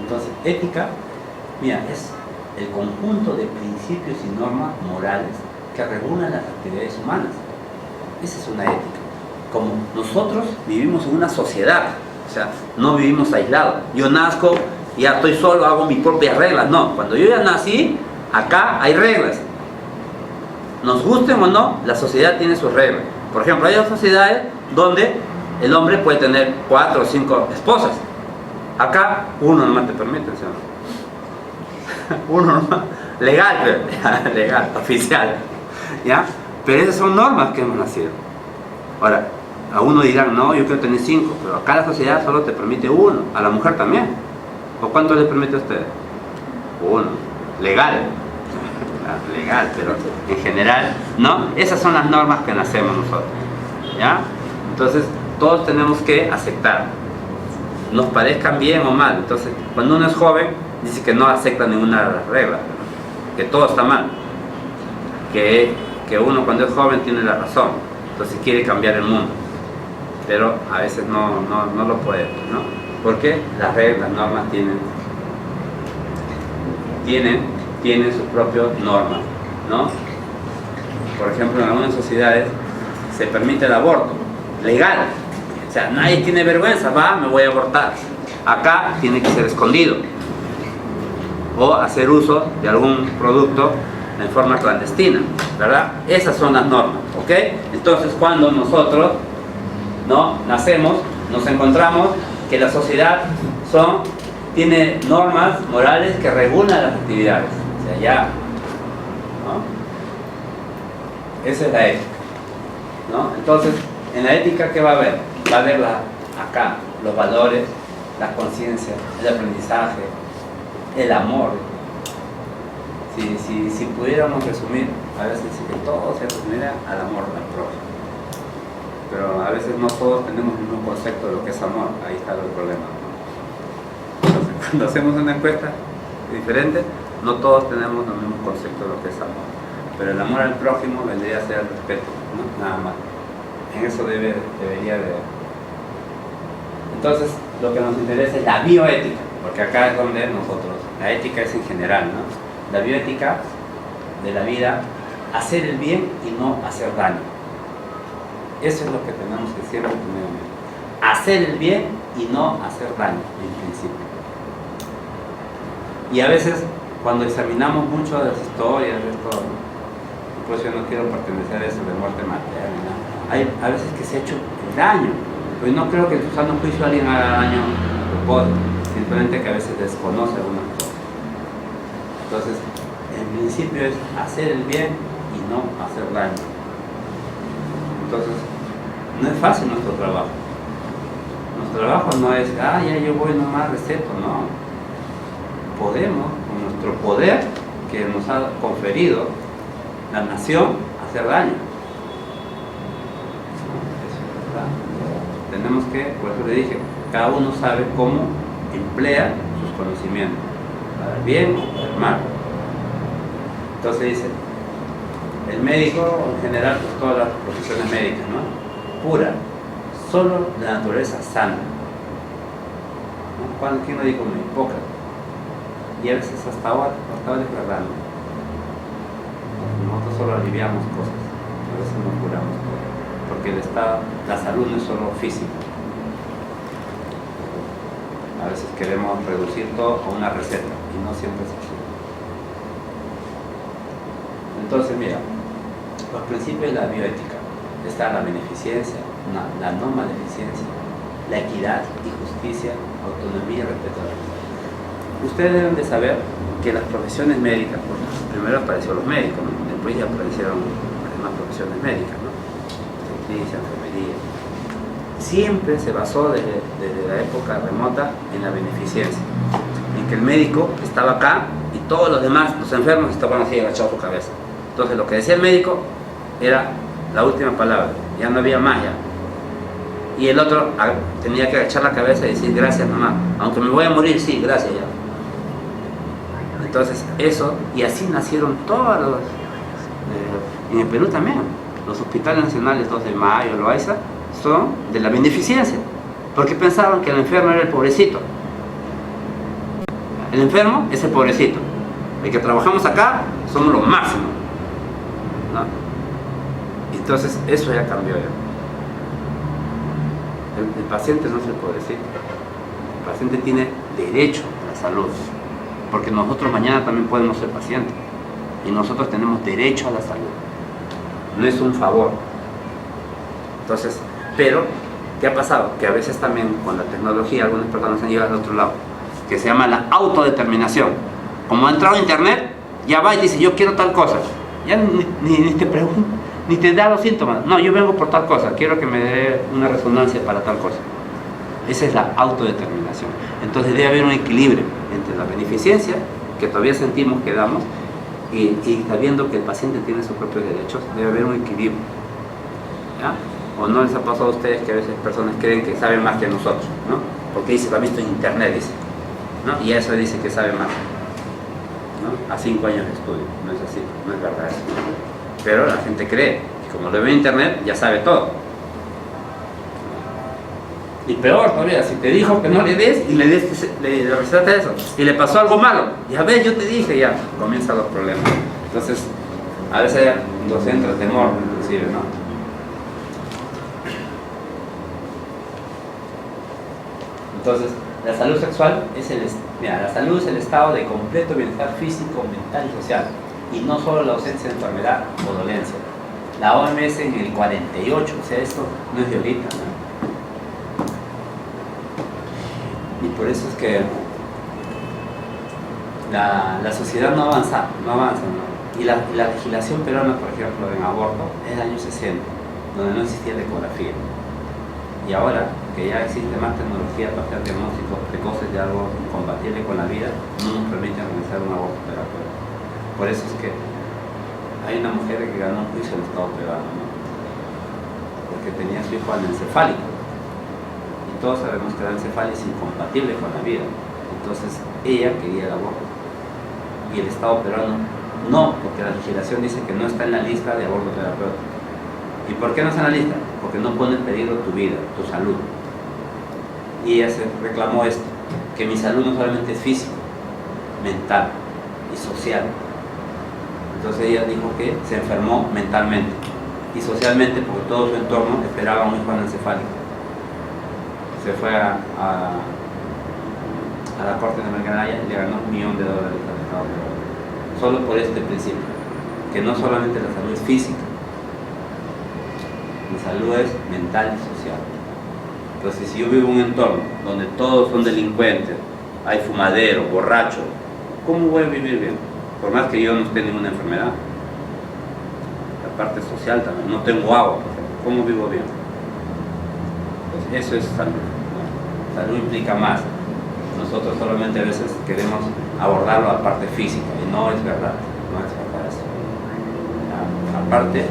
Entonces, ética, mira, es el conjunto de principios y normas morales que regulan las actividades humanas. Esa es una ética. Como nosotros vivimos en una sociedad, o sea, no vivimos aislados. Yo nazco, ya estoy solo, hago mis propias reglas. No, cuando yo ya nací, acá hay reglas. Nos gusten o no, la sociedad tiene sus reglas. Por ejemplo, hay sociedades donde el hombre puede tener 4 o 5 esposas. Acá uno nomás te permite, ¿sí? Uno nomás, legal, legal, oficial, ¿ya? Pero esas son normas que hemos nacido. Ahora, a uno dirán, no, yo quiero tener 5, pero acá la sociedad solo te permite 1, a la mujer también. ¿O cuánto le permite a usted? 1, legal, legal, pero en general, ¿no? Esas son las normas que nacemos nosotros, ¿ya? Entonces, todos tenemos que aceptar, nos parezcan bien o mal. Entonces, cuando uno es joven, dice que no acepta ninguna de las reglas, que todo está mal, que uno cuando es joven tiene la razón, entonces quiere cambiar el mundo, pero a veces no lo puede, ¿no? Porque las reglas, las normas tienen sus propias normas, ¿no? Por ejemplo, en algunas sociedades se permite el aborto, legal. O sea, nadie tiene vergüenza, me voy a abortar. Acá tiene que ser escondido. O hacer uso de algún producto en forma clandestina, ¿verdad? Esas son las normas, ¿ok? Entonces, cuando nosotros, ¿no?, nacemos, nos encontramos que la sociedad son tiene normas morales que regulan las actividades. O sea, ya, ¿no? Esa es la ética, ¿no? Entonces, en la ética, ¿qué va a haber? Va a haber acá los valores, la conciencia, el aprendizaje, el amor. Si pudiéramos resumir, a veces sí que todo se resumiría al amor al prójimo. Pero a veces no todos tenemos el mismo concepto de lo que es amor. Ahí está el problema, ¿no? Entonces, cuando hacemos una encuesta diferente, no todos tenemos el mismo concepto de lo que es amor. Pero el amor al prójimo vendría a ser el respeto, ¿no? Nada más. En eso debería de... Entonces, lo que nos interesa es la bioética, porque acá es donde nosotros, la ética es en general, ¿no? La bioética de la vida, hacer el bien y no hacer daño. Eso es lo que tenemos que siempre tener en mente. Hacer el bien y no hacer daño, en principio. Y a veces, cuando examinamos mucho de las historias, de esto, pues yo no quiero pertenecer a eso de muerte materna, ¿no? Hay a veces que se ha hecho el daño, pues no creo que en su sano juicio alguien haga daño a propósito, simplemente que a veces desconoce algunas cosas. Entonces, en principio es hacer el bien y no hacer daño. Entonces, no es fácil nuestro trabajo. Nuestro trabajo no es, ya yo voy nomás receto, no. Podemos, con nuestro poder que nos ha conferido la nación, hacer daño. Eso es verdad. Tenemos que, por eso le dije, cada uno sabe cómo emplea sus conocimientos, para el bien o para el mal. Entonces dice, el médico en general, pues todas las profesiones médicas, ¿no? Pura, solo la naturaleza sana. ¿No? ¿Quién lo dijo? Hipócrates. Y a veces hasta ahora es verdad, ¿no? Nosotros solo aliviamos cosas, a veces no curamos todo, porque el estado, la salud no es solo física. A veces queremos reducir todo a una receta y no siempre es así. Entonces, mira, los principios de la bioética está la beneficencia, la no maleficencia, la equidad y justicia, autonomía y respeto a la vida. Ustedes deben de saber que las profesiones médicas, porque primero aparecieron los médicos, ¿no? Después ya aparecieron las demás profesiones médicas, ¿no? Obstetricia, enfermería. Siempre se basó desde la época remota en la beneficencia, en que el médico estaba acá y todos los demás, los enfermos, estaban así agachados su cabeza. Entonces lo que decía el médico era la última palabra, ya no había más ya. Y el otro tenía que agachar la cabeza y decir gracias mamá, aunque me voy a morir, sí, gracias ya. Entonces eso, y así nacieron todos los, en el Perú también, los hospitales nacionales 2 de Mayo, Loaiza, son de la beneficencia, porque pensaban que el enfermo era el pobrecito. El enfermo es el pobrecito, el que trabajamos acá somos los máximos, ¿no? Entonces eso ya cambió ya. El paciente no es el pobrecito, el paciente tiene derecho a la salud, porque nosotros mañana también podemos ser pacientes y nosotros tenemos derecho a la salud, no es un favor. Entonces, pero ¿qué ha pasado? Que a veces también con la tecnología algunas personas han llegado al otro lado, que se llama la autodeterminación. Como ha entrado a internet, ya va y dice yo quiero tal cosa, ya ni te pregunta, ni te da los síntomas, no, yo vengo por tal cosa, quiero que me dé una resonancia para tal cosa. Esa es la autodeterminación. Entonces debe haber un equilibrio entre la beneficencia, que todavía sentimos que damos, y sabiendo que el paciente tiene sus propios derechos, debe haber un equilibrio, ¿ya? ¿O no les ha pasado a ustedes que a veces personas creen que saben más que nosotros, ¿no? Porque dice, lo ha visto en internet, dice, ¿no? Y eso dice que sabe más, ¿no? A 5 años de estudio, no es así, no es verdad eso. Pero la gente cree, y como lo ve en internet, ya sabe todo. Y peor todavía, si te dijo que no le des y le receta eso, y le pasó algo malo, ya ves, yo te dije, ya comienzan los problemas. Entonces, a veces nos entra temor, inclusive, ¿no? Entonces, la salud sexual es la salud es el estado de completo bienestar físico, mental y social, y no solo la ausencia de enfermedad o dolencia. La OMS en el 48, o sea, esto no es de ahorita, ¿no? Y por eso es que la sociedad no avanza, ¿no? Y la legislación peruana, por ejemplo, en aborto, es del año 60, donde no existía la ecografía. Y ahora que ya existe más tecnología para hacer diagnósticos precoces de algo incompatible con la vida, no nos permiten realizar un aborto terapéutico. Por eso es que hay una mujer que ganó un juicio en el Estado peruano, ¿no? Porque tenía su hijo anencefálico. Y todos sabemos que la anencefalia es incompatible con la vida. Entonces ella quería el aborto. Y el Estado peruano no, porque la legislación dice que no está en la lista de aborto terapéutico. ¿Y por qué no está en la lista? Porque no pone en peligro tu vida, tu salud. Y ella se reclamó esto, que mi salud no solamente es física, mental y social. Entonces ella dijo que se enfermó mentalmente y socialmente porque todo su entorno esperaba un hijo anencefálico. Se fue a la Corte Interamericana y le ganó $1 millón al Estado peruano. Solo por este principio, que no solamente la salud es física, la salud es mental y social. Entonces, si yo vivo en un entorno donde todos son delincuentes, hay fumadero, borracho, ¿cómo voy a vivir bien? Por más que yo no esté en ninguna enfermedad. La parte social también, no tengo agua, por ejemplo, ¿cómo vivo bien? Pues eso es salud, ¿no? Salud implica más. Nosotros solamente a veces queremos abordarlo a la parte física y no es verdad, no es verdad eso. La parte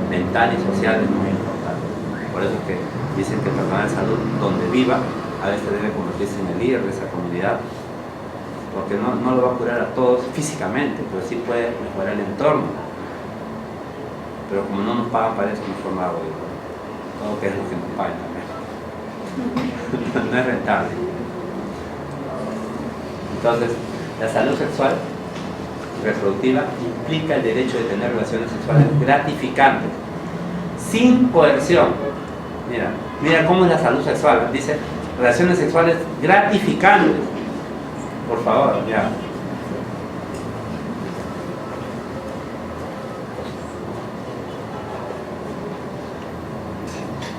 mental y social es muy importante. Por eso que dicen que el personal de salud, donde viva, a veces debe convertirse en el líder de esa comunidad, porque no lo va a curar a todos físicamente, pero sí puede mejorar el entorno. Pero como no nos pagan para eso, mejor no hago yo. Todo que es lo que nos pagan también. No es rentable. Entonces, la salud sexual reproductiva implica el derecho de tener relaciones sexuales gratificantes, sin coerción. Mira cómo es la salud sexual. Dice, relaciones sexuales gratificantes. Por favor, ya.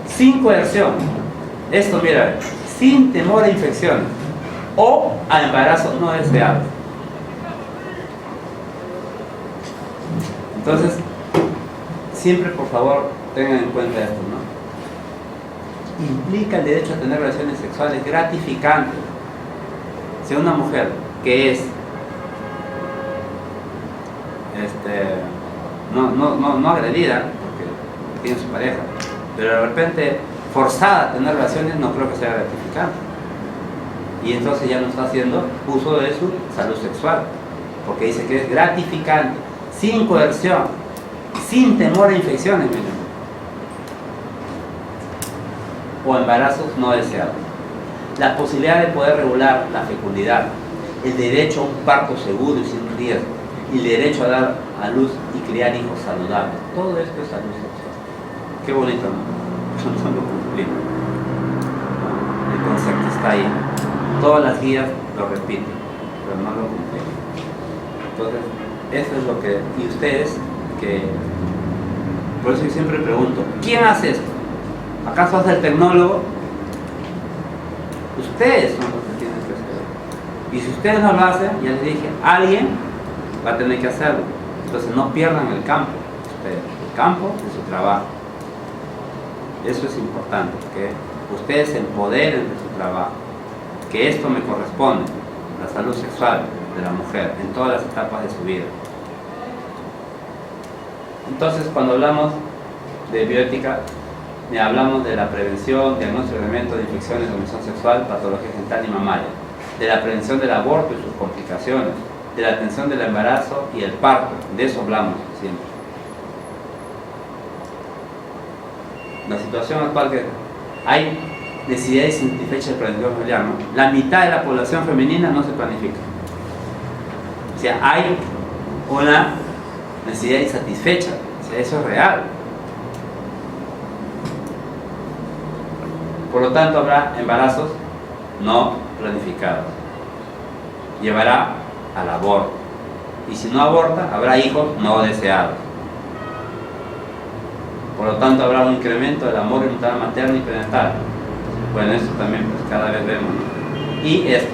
Sin coerción. Esto, mira, sin temor a infecciones o a embarazos no deseados. Entonces, siempre por favor tengan en cuenta esto, ¿no? Implica el derecho a tener relaciones sexuales gratificantes. Si una mujer que es no agredida, porque tiene su pareja, pero de repente forzada a tener relaciones, no creo que sea gratificante. Y entonces ya no está haciendo uso de su salud sexual, porque dice que es gratificante, sin coerción, sin temor a infecciones, miren, o embarazos no deseados. La posibilidad de poder regular la fecundidad, el derecho a un parto seguro y sin riesgo, y el derecho a dar a luz y criar hijos saludables. Todo esto es salud sexual. Qué bonito, ¿no? No lo cumplimos. El concepto está ahí. Todas las guías lo repiten, pero no lo cumplimos. Entonces, eso es lo que... Y ustedes, que... Por eso yo siempre pregunto, ¿quién hace esto? ¿Acaso hace el tecnólogo? Ustedes son los que tienen que hacerlo. Y si ustedes no lo hacen, ya les dije, alguien va a tener que hacerlo. Entonces no pierdan el campo, ustedes, el campo de su trabajo. Eso es importante, que ustedes se empoderen de su trabajo, que esto me corresponde, la salud sexual de la mujer en todas las etapas de su vida. Entonces, cuando hablamos de bioética, hablamos de la prevención, diagnóstico y tratamiento de infecciones de transmisión sexual, patología genital y mamaria, de la prevención del aborto y sus complicaciones, de la atención del embarazo y el parto. De eso hablamos siempre. La situación actual que hay necesidad insatisfecha de planificación familiar, ¿no? La mitad de la población femenina no se planifica. O sea, hay una necesidad insatisfecha. O sea, eso es real. Por lo tanto, habrá embarazos no planificados. Llevará al aborto. Y si no aborta, habrá hijos no deseados. Por lo tanto, habrá un incremento del amor materno y prenatal. Bueno, esto también pues, cada vez vemos, ¿no? Y esto,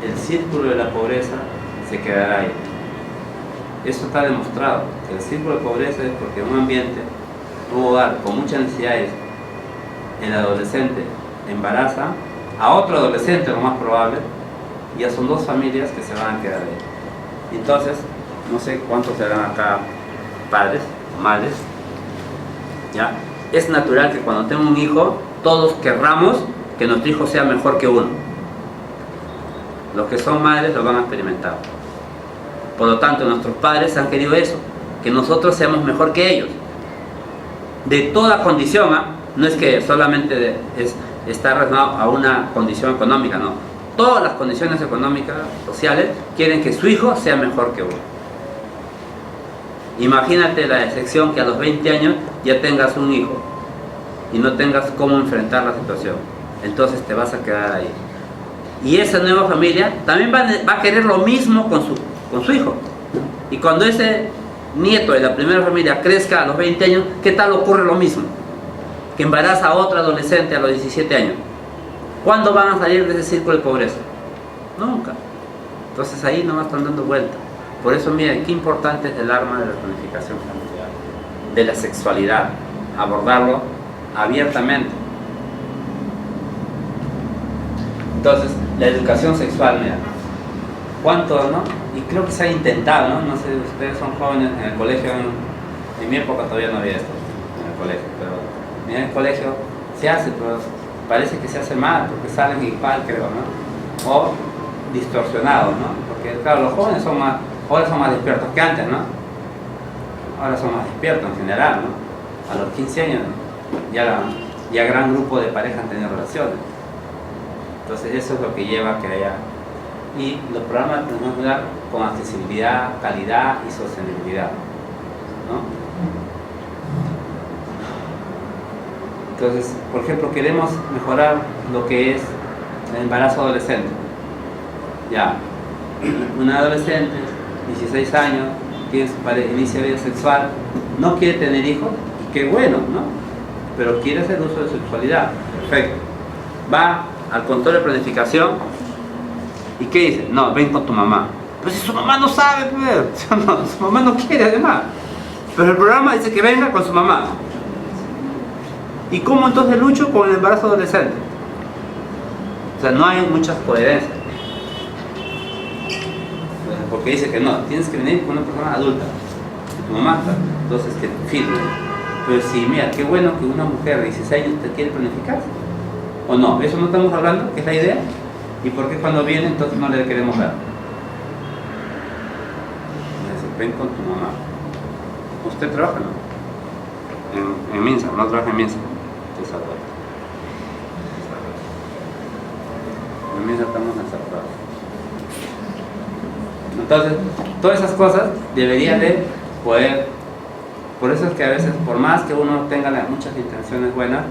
el círculo de la pobreza se quedará ahí. Esto está demostrado, que el círculo de pobreza es porque un ambiente, un hogar con muchas necesidades, el adolescente embaraza a otro adolescente, lo más probable, y ya son dos familias que se van a quedar ahí. Entonces, no sé cuántos serán acá padres o madres, ¿ya? Es natural que cuando tengo un hijo, todos querramos que nuestro hijo sea mejor que uno. Los que son madres lo van a experimentar. Por lo tanto, nuestros padres han querido eso, que nosotros seamos mejor que ellos. De toda condición, ¿eh? No es que solamente está relacionado a una condición económica, no. Todas las condiciones económicas, sociales, quieren que su hijo sea mejor que uno. Imagínate la excepción que a los 20 años ya tengas un hijo y no tengas cómo enfrentar la situación. Entonces te vas a quedar ahí. Y esa nueva familia también va a querer lo mismo con su hijo. Y cuando ese nieto de la primera familia crezca a los 20 años, ¿qué tal ocurre lo mismo? Que embaraza a otro adolescente a los 17 años. ¿Cuándo van a salir de ese círculo de pobreza? Nunca. Entonces ahí no están dando vuelta. Por eso, miren, qué importante es el arma de la planificación familiar, de la sexualidad, abordarlo abiertamente. Entonces, la educación sexual, mira, ¿cuánto, no? Y creo que se ha intentado, ¿no? No sé, ustedes son jóvenes en el colegio, en mi época todavía no había esto, en el colegio, pero en el colegio se hace, pero parece que se hace mal, porque salen igual, creo, ¿no? O distorsionados, ¿no? Porque, claro, los jóvenes ahora son más despiertos que antes, ¿no? Ahora son más despiertos en general, ¿no? A los 15 años ya gran grupo de parejas han tenido relaciones. Entonces eso es lo que lleva a que haya... Y los programas tenemos que dar con accesibilidad, calidad y sostenibilidad, ¿no? Entonces, por ejemplo, queremos mejorar lo que es el embarazo adolescente. Ya, una adolescente, 16 años, tiene su pareja, inicia vida sexual, no quiere tener hijos, y qué bueno, ¿no? Pero quiere hacer uso de su sexualidad, perfecto. Va al control de planificación, ¿y qué dice? No, ven con tu mamá. Pues si su mamá no sabe, pues, no, su mamá no quiere además. Pero el programa dice que venga con su mamá. ¿Y cómo entonces lucho con el embarazo adolescente? O sea, no hay muchas coherencias. Porque dice que no, tienes que venir con una persona adulta, tu mamá, entonces que firme. Pero sí, mira, qué bueno que una mujer de 16 años te quiere planificar. ¿O no? ¿Eso no estamos hablando? ¿Qué es la idea? ¿Y por qué cuando viene entonces no le queremos dar? Ven con tu mamá. ¿Usted trabaja, no? En Minsa, no trabaja en Minsa. En Minsa estamos en Salvador. Entonces, todas esas cosas deberían de poder... Por eso es que a veces, por más que uno tenga muchas intenciones buenas,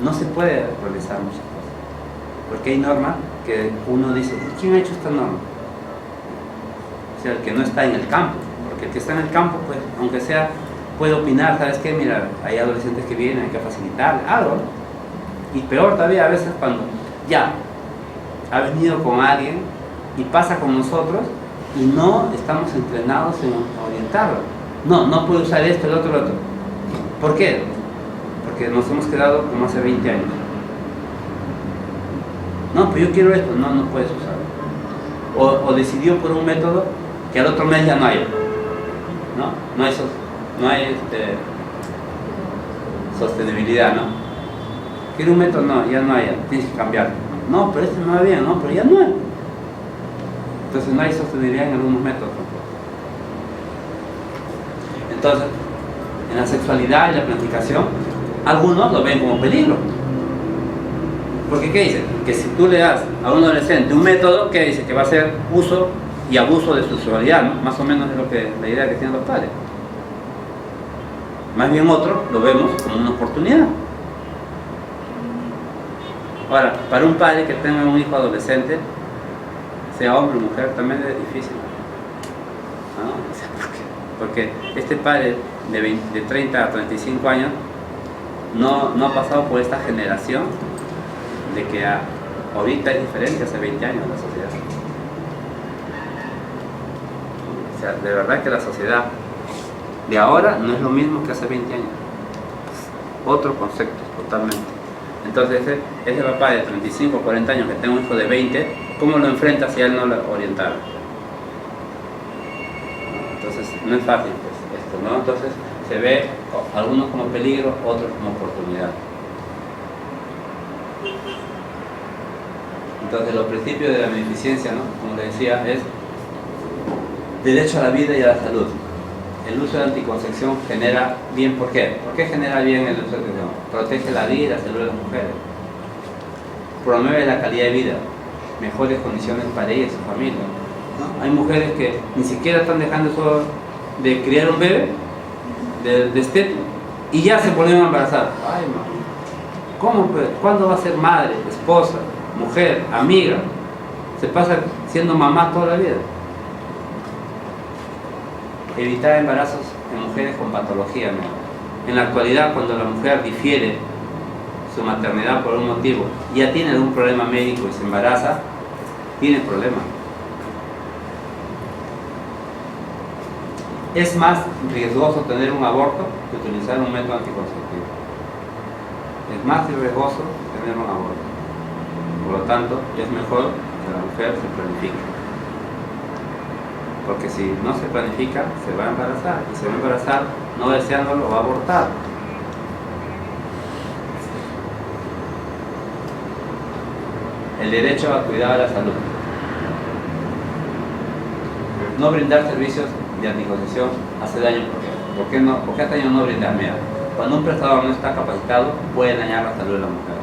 no se puede realizar muchas cosas. Porque hay normas que uno dice, ¿quién ha hecho esta norma? O sea, el que no está en el campo. Porque el que está en el campo, pues, aunque sea, puede opinar, ¿sabes qué? Mira, hay adolescentes que vienen, hay que facilitarle algo, ¿no? Y peor todavía a veces cuando ya ha venido con alguien y pasa con nosotros y no estamos entrenados en orientarlo. No puede usar esto, el otro. ¿Por qué? Porque nos hemos quedado como hace 20 años. No, pues yo quiero esto. No puedes usarlo. O decidió por un método que al otro mes ya no hay. No hay sostenibilidad, ¿no? Quiero un método, no, ya no hay, tienes que cambiarlo. No, pero este no va bien, no, pero ya no hay. Entonces no hay sostenibilidad en algunos métodos. Entonces, en la sexualidad y la planificación, algunos lo ven como peligro. Porque ¿qué dice? Que si tú le das a un adolescente un método, ¿qué dice? Que va a ser uso y abuso de su sexualidad, ¿no? Más o menos es la idea que tienen los padres. Más bien otro lo vemos como una oportunidad. Ahora, para un padre que tenga un hijo adolescente, sea hombre o mujer, también es difícil, ¿no? O sea, porque este padre de 30 a 35 años no ha pasado por esta generación de que ahorita es diferente hace 20 años la sociedad. O sea, de verdad que la sociedad de ahora no es lo mismo que hace 20 años. Es otro concepto totalmente. Entonces ese papá de 35 o 40 años que tenga un hijo de 20, ¿cómo lo enfrenta si a él no lo orientara? Entonces no es fácil pues, esto, ¿no? Entonces se ve algunos como peligro, otros como oportunidad. Entonces los principios de la beneficencia, ¿no? Como le decía, es derecho a la vida y a la salud. El uso de anticoncepción genera bien, ¿por qué? ¿Por qué genera bien el uso de anticoncepción? Protege la vida y la salud de las mujeres. Promueve la calidad de vida, mejores condiciones para ella y su familia, ¿no? Hay mujeres que ni siquiera están dejando eso de criar un bebé, de este, y ya se volvieron a embarazar. Ay, mamá, ¿cómo? Pues? ¿Cuándo va a ser madre, esposa, mujer, amiga? Se pasa siendo mamá toda la vida. Evitar embarazos en mujeres con patología, ¿no? En la actualidad, cuando la mujer difiere su maternidad por un motivo, ya tiene algún problema médico y se embaraza, tiene problemas. Es más riesgoso tener un aborto que utilizar un método anticonceptivo. Es más riesgoso tener un aborto. Por lo tanto, es mejor que la mujer se planifique. Porque si no se planifica, se va a embarazar. Y se va a embarazar, no deseándolo, va a abortar. El derecho a cuidar de la salud. No brindar servicios de anticoncepción hace daño. ¿Por qué no? ¿Por qué hace daño no brindar? Mira, cuando un prestador no está capacitado, puede dañar la salud de la mujer.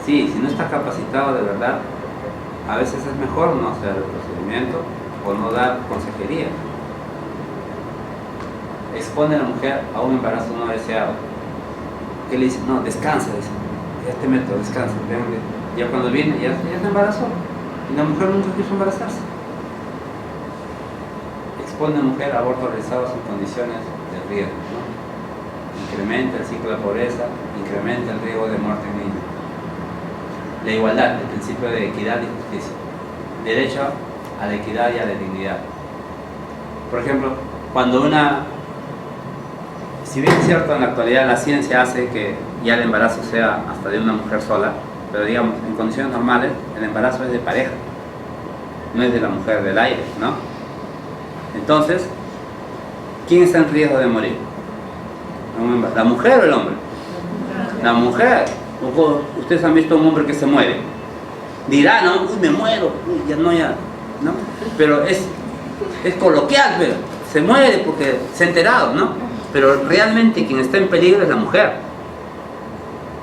Sí, si no está capacitado de verdad, a veces es mejor no hacer el procedimiento o no dar consejería. Expone a la mujer a un embarazo no deseado. ¿Qué le dice? No, descansa, dice. Este método, descansa. Ya cuando viene, ya se embarazó. Y la mujer nunca quiso embarazarse. Expone a la mujer a abortos realizados en condiciones de riesgo, ¿no? Incrementa el ciclo de pobreza, incrementa el riesgo de muerte en niños. La igualdad, el principio de equidad y justicia. Derecho a la equidad y a la dignidad. Por ejemplo, cuando si bien es cierto en la actualidad la ciencia hace que ya el embarazo sea hasta de una mujer sola, pero digamos, en condiciones normales, el embarazo es de pareja, no es de la mujer del aire, ¿no? Entonces, ¿quién está en riesgo de morir? ¿La mujer o el hombre? La mujer. Ustedes han visto a un hombre que se muere. Dirá, ¿no? Uy, me muero. Uy, ya no. Pero es coloquial, pero se muere porque se ha enterado, ¿no? Pero realmente quien está en peligro es la mujer.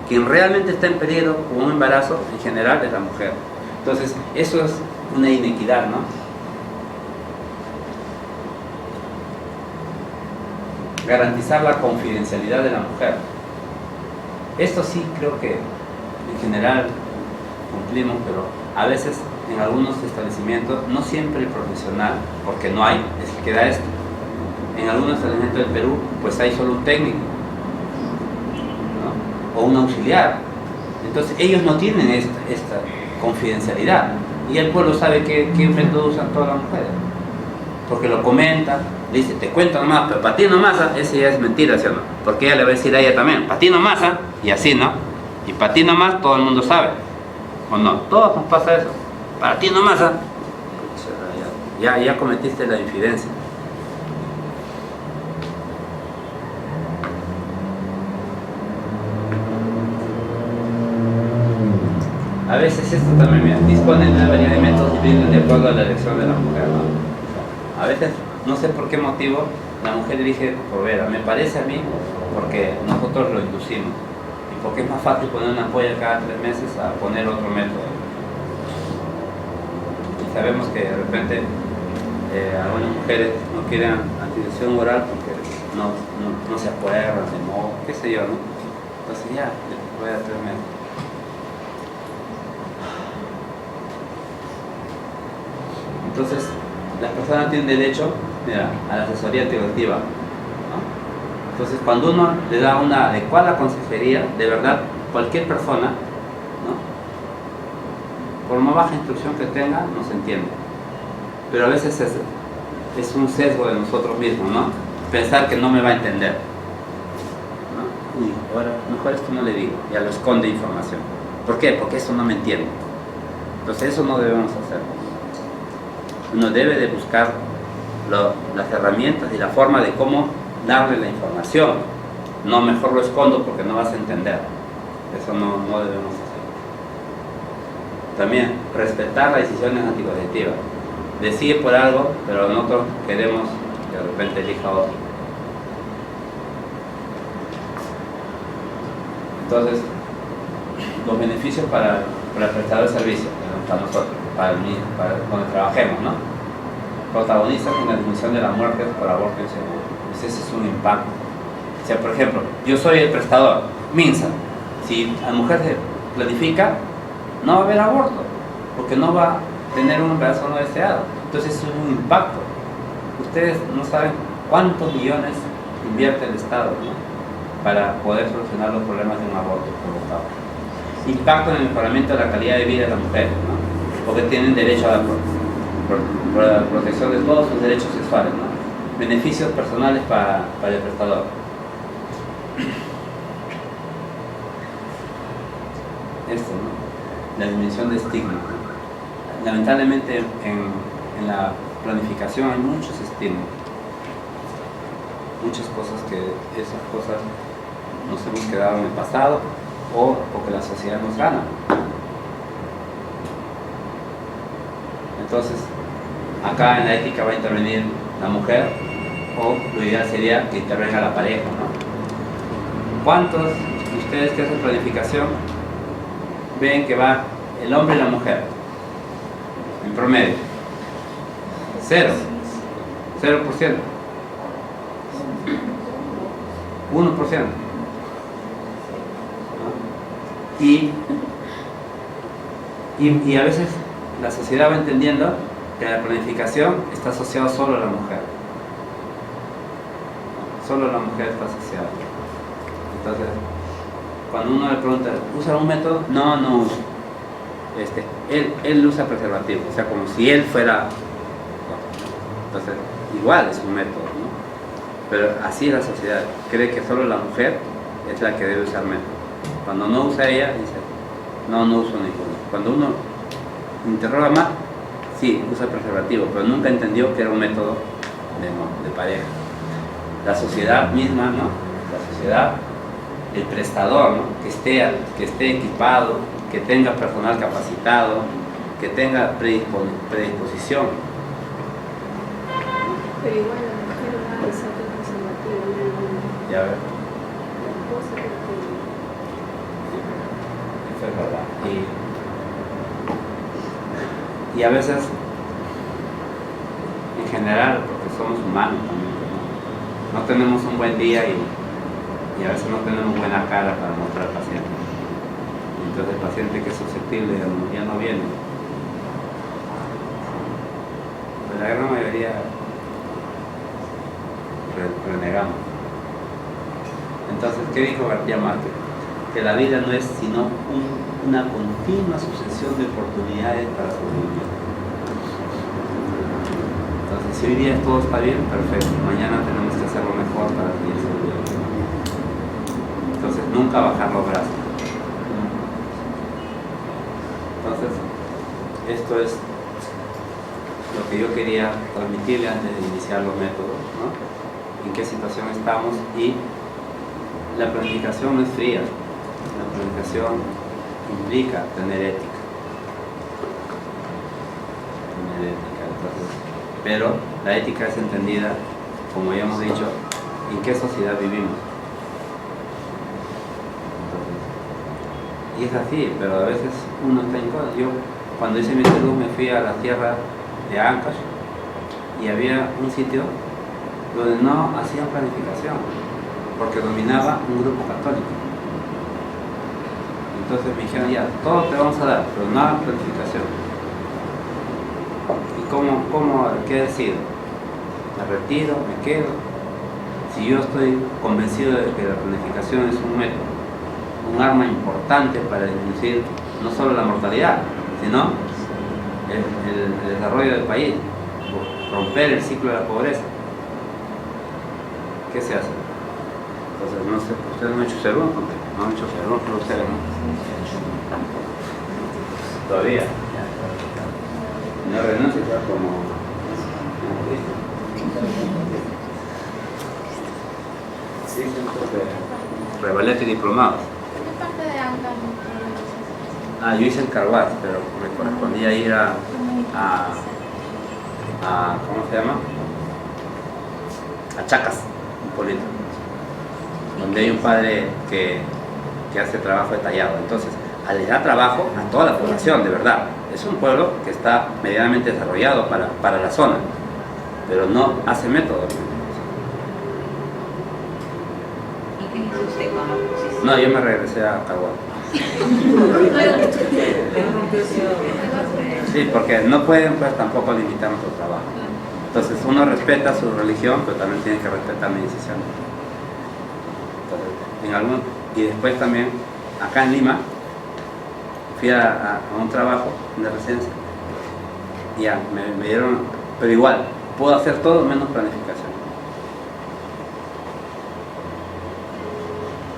Quien realmente está en peligro con un embarazo, en general, es la mujer. Entonces, eso es una inequidad, ¿no? Garantizar la confidencialidad de la mujer. Esto sí creo que en general cumplimos, pero a veces en algunos establecimientos, no siempre el profesional, porque no hay, es que queda esto. En algunos establecimientos del Perú, pues hay solo un técnico, ¿no? O un auxiliar. Entonces ellos no tienen esta confidencialidad. Y el pueblo sabe qué método usan todas las mujeres. Porque lo comenta, le dice, te cuento nomás, pero para ti nomás, ese ya es mentira, ¿sí o no? Porque ella le va a decir a ella también, para ti nomás, y así, ¿no? Y para ti nomás todo el mundo sabe, ¿o no? Todos nos pasa eso, para ti nomás, ya cometiste la infidencia. A veces esto también, mira, disponen de una variedad de métodos distintos de acuerdo a la elección de la mujer, ¿no? A veces, no sé por qué motivo, la mujer elige por vera. Me parece a mí porque nosotros lo inducimos. Y porque es más fácil poner una ampolla cada 3 meses a poner otro método. Y sabemos que de repente algunas mujeres no quieren anticoncepción oral porque no se acuerdan de modo, qué sé yo, ¿no? Entonces ya, voy a 3 meses. Entonces, las personas tienen derecho, mira, a la asesoría anticonceptiva, ¿no? Entonces, cuando uno le da una adecuada consejería, de verdad, cualquier persona, ¿no? Por más baja instrucción que tenga, no se entiende. pero a veces es un sesgo de nosotros mismos, ¿no? Pensar que no me va a entender, ¿no? Uy, ahora mejor esto no le digo, ya lo esconde información. ¿Por qué? Porque eso no me entiende. Entonces eso no debemos hacer. Uno debe de buscar las herramientas y la forma de cómo darle la información. No, mejor lo escondo porque no vas a entender. Eso no debemos hacer. También respetar las decisiones anticonceptivas. Decide por algo, pero nosotros queremos que de repente elija otro. Entonces, los beneficios para el prestador de servicio, para nosotros, para donde trabajemos, ¿no? Protagonizan en la disminución de la muerte por aborto inseguro. Ese es un impacto. O sea, por ejemplo, yo soy el prestador, MINSA. Si la mujer se planifica, no va a haber aborto, porque no va a tener un embarazo no deseado. Entonces es un impacto. Ustedes no saben cuántos millones invierte el Estado, ¿no? Para poder solucionar los problemas de un aborto provocado. Impacto en el mejoramiento de la calidad de vida de las mujeres, ¿no? Porque tienen derecho a la protección de todos sus derechos sexuales, ¿no? Beneficios personales para el prestador. Esto, ¿no? La disminución de estigma. Lamentablemente en la planificación hay muchos estigmas, muchas cosas que esas cosas nos hemos quedado en el pasado o porque la sociedad nos gana. Entonces, acá en la ética va a intervenir la mujer, o lo ideal sería que intervenga la pareja, ¿no? ¿Cuántos de ustedes que hacen planificación ven que va el hombre y la mujer? En promedio. 0%. 1%. Y a veces la sociedad va entendiendo que la planificación está asociada solo a la mujer. Solo la mujer está asociada. Entonces, cuando uno le pregunta, ¿usa un método? No usa. Él usa preservativo, o sea, como si él fuera. Entonces, igual es un método, ¿no? Pero así la sociedad cree que solo la mujer es la que debe usar método. Cuando no usa ella, dice, no uso ninguno. Cuando uno interroga más, sí, usa preservativo, pero nunca entendió que era un método de pareja. La sociedad misma, ¿no? La sociedad, el prestador, ¿no? Que esté equipado, que tenga personal capacitado, que tenga predisposición. Pero igual la mujer va a usar el preservativo. Ya ves. La esposa porque Eso es verdad. Y a veces, en general, porque somos humanos también, ¿no? No tenemos un buen día y a veces no tenemos buena cara para mostrar al paciente. Entonces el paciente que es susceptible ya no viene. Pero la gran mayoría renegamos. Entonces, ¿qué dijo García Márquez? Que la vida no es sino una continua sucesión de oportunidades para sobrevivir. Entonces, si hoy día todo está bien, perfecto. Mañana tenemos que hacerlo mejor para seguir sobreviviendo. Entonces, nunca bajar los brazos. Entonces, esto es lo que yo quería transmitirle antes de iniciar los métodos, ¿no? En qué situación estamos, y la planificación no es fría. La planificación implica tener ética. Entonces, pero la ética es entendida, como ya hemos dicho, en qué sociedad vivimos. Entonces, y es así, pero a veces uno está en contra. Yo, cuando hice mi salud, me fui a la tierra de Ancash y había un sitio donde no hacían planificación, porque dominaba un grupo católico. Entonces me dijeron, ya, todo te vamos a dar, pero nada de planificación. ¿Y qué decido? ¿Me retiro? ¿Me quedo? Si yo estoy convencido de que la planificación es un método, un arma importante para disminuir no solo la mortalidad, sino el desarrollo del país. romper el ciclo de la pobreza. ¿Qué se hace? Entonces, no sé, ustedes no han hecho sermón, no han hecho sermón, pero ustedes no. Todavía. No renuncias como sí, Revalete y diplomados. ¿Qué parte de Ancash? Yo hice el Carguat, pero me correspondía ir a ¿cómo se llama? A Chacas, un pueblito, donde hay un padre que hace trabajo detallado. Entonces, le da trabajo a toda la población, de verdad. Es un pueblo que está medianamente desarrollado para la zona, pero no hace método. ¿Y qué hizo usted con la oposición? No, yo me regresé a Caguán. Sí, porque no pueden pues tampoco limitar nuestro trabajo. Entonces uno respeta su religión, pero también tiene que respetar mi decisión. Entonces, y después también, acá en Lima, fui a un trabajo de residencia. Y ya, me dieron, pero igual, puedo hacer todo menos planificación.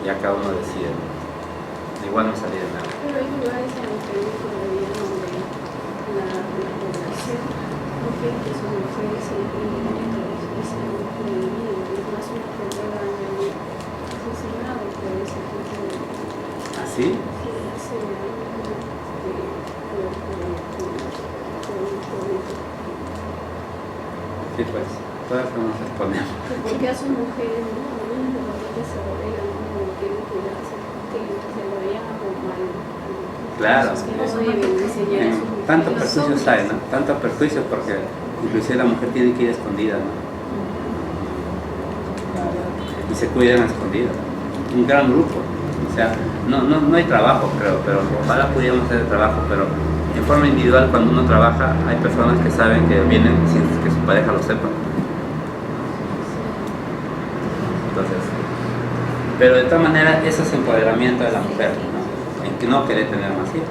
Ya cada uno decide. Igual no salí de nada. Pero hay lugares en los que todavía donde la población no quiere que sus mujeres se incluyan y sean prohibidos. Es más una prueba de asesinado por ese tipo de... ¿Así? Sí, hace Sí, pues, todas nos respondemos. porque a sus mujeres no importante se rodean, no quieren cuidarse, que se rodean a mal. Claro. Que no deben enseñar a sus mujeres. Tantos perjuicios hay, ¿no? Tantos perjuicios porque inclusive la mujer tiene que ir escondida, ¿no? Y se cuidan a escondidas. Un gran grupo. O sea, no hay trabajo, creo, pero ojalá pudiéramos hacer el trabajo, pero en forma individual cuando uno trabaja hay personas que saben que vienen sin que su pareja lo sepa. Entonces, pero de todas maneras eso es empoderamiento de la mujer, ¿no? En que no quiere tener más hijos.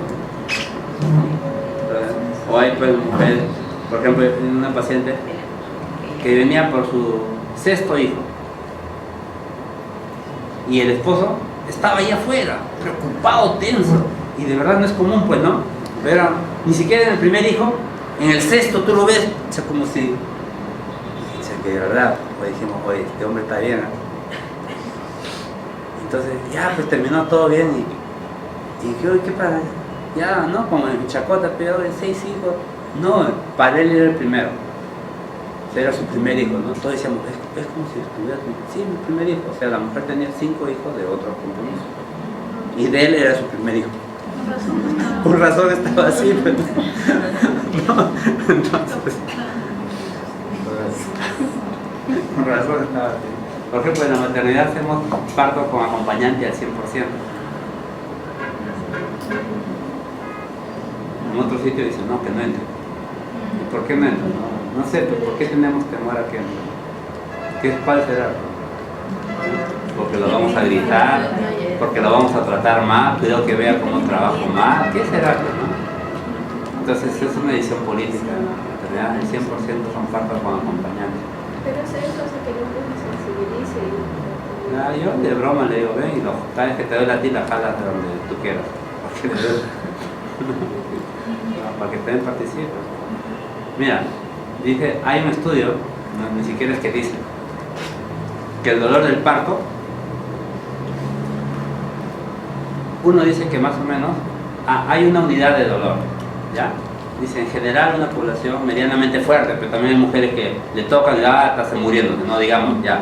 Entonces, o hay pues mujeres, por ejemplo, una paciente que venía por su 6.º hijo y el esposo estaba ahí afuera, preocupado, tenso, y de verdad no es común, pues, ¿no? Pero ni siquiera en el primer hijo, en el 6.º tú lo ves, o sea, como si, o sea, que de verdad, pues dijimos, oye, este hombre está bien, ¿no? Entonces, ya, pues terminó todo bien, y ¿qué pasa? Ya, ¿no? Como en Chacota, pero de 6 hijos, no, para él era el primero, o sea, era su primer hijo, ¿no? Todos decíamos, es como si estuviera, sí, mi primer hijo, o sea, la mujer tenía 5 hijos de otro compromiso, y de él era su primer hijo. Por razón estaba así, pero no, entonces, por razón estaba así. Por ejemplo, en la maternidad hacemos parto con acompañante al 100%. En otro sitio dicen, no, que no entre. ¿Y por qué no entra? No sé, pero ¿por qué tenemos temor a que entre? ¿Cuál será? Porque lo vamos a gritar, porque lo vamos a tratar mal, cuidado que vea cómo trabajo mal, ¿qué será? ¿No? Entonces es una decisión política, en realidad el 100% son partos con acompañantes. Pero eso hace que el hombre se sensibilice. Yo de broma le digo, ven, y cada vez que te doy la tila, jalas de donde tú quieras, para que también participen. Mira, dice, hay un estudio, no, ni siquiera es que dice, que el dolor del parto, uno dice que más o menos hay una unidad de dolor, ¿ya? Dice, en general una población medianamente fuerte, pero también hay mujeres que le tocan y ya están muriendo, no digamos, ya.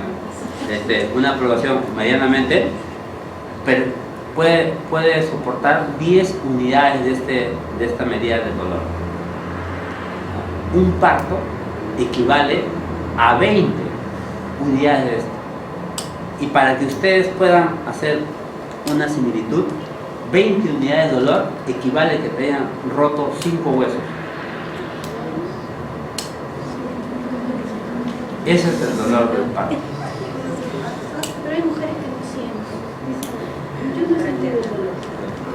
Una población medianamente puede soportar 10 unidades de esta medida de dolor. Un parto equivale a 20 unidades de esto. Y para que ustedes puedan hacer una similitud, 20 unidades de dolor equivale a que te hayan roto 5 huesos. Ese es el dolor del parto. Pero hay mujeres que no sienten. Yo no he sentido el dolor.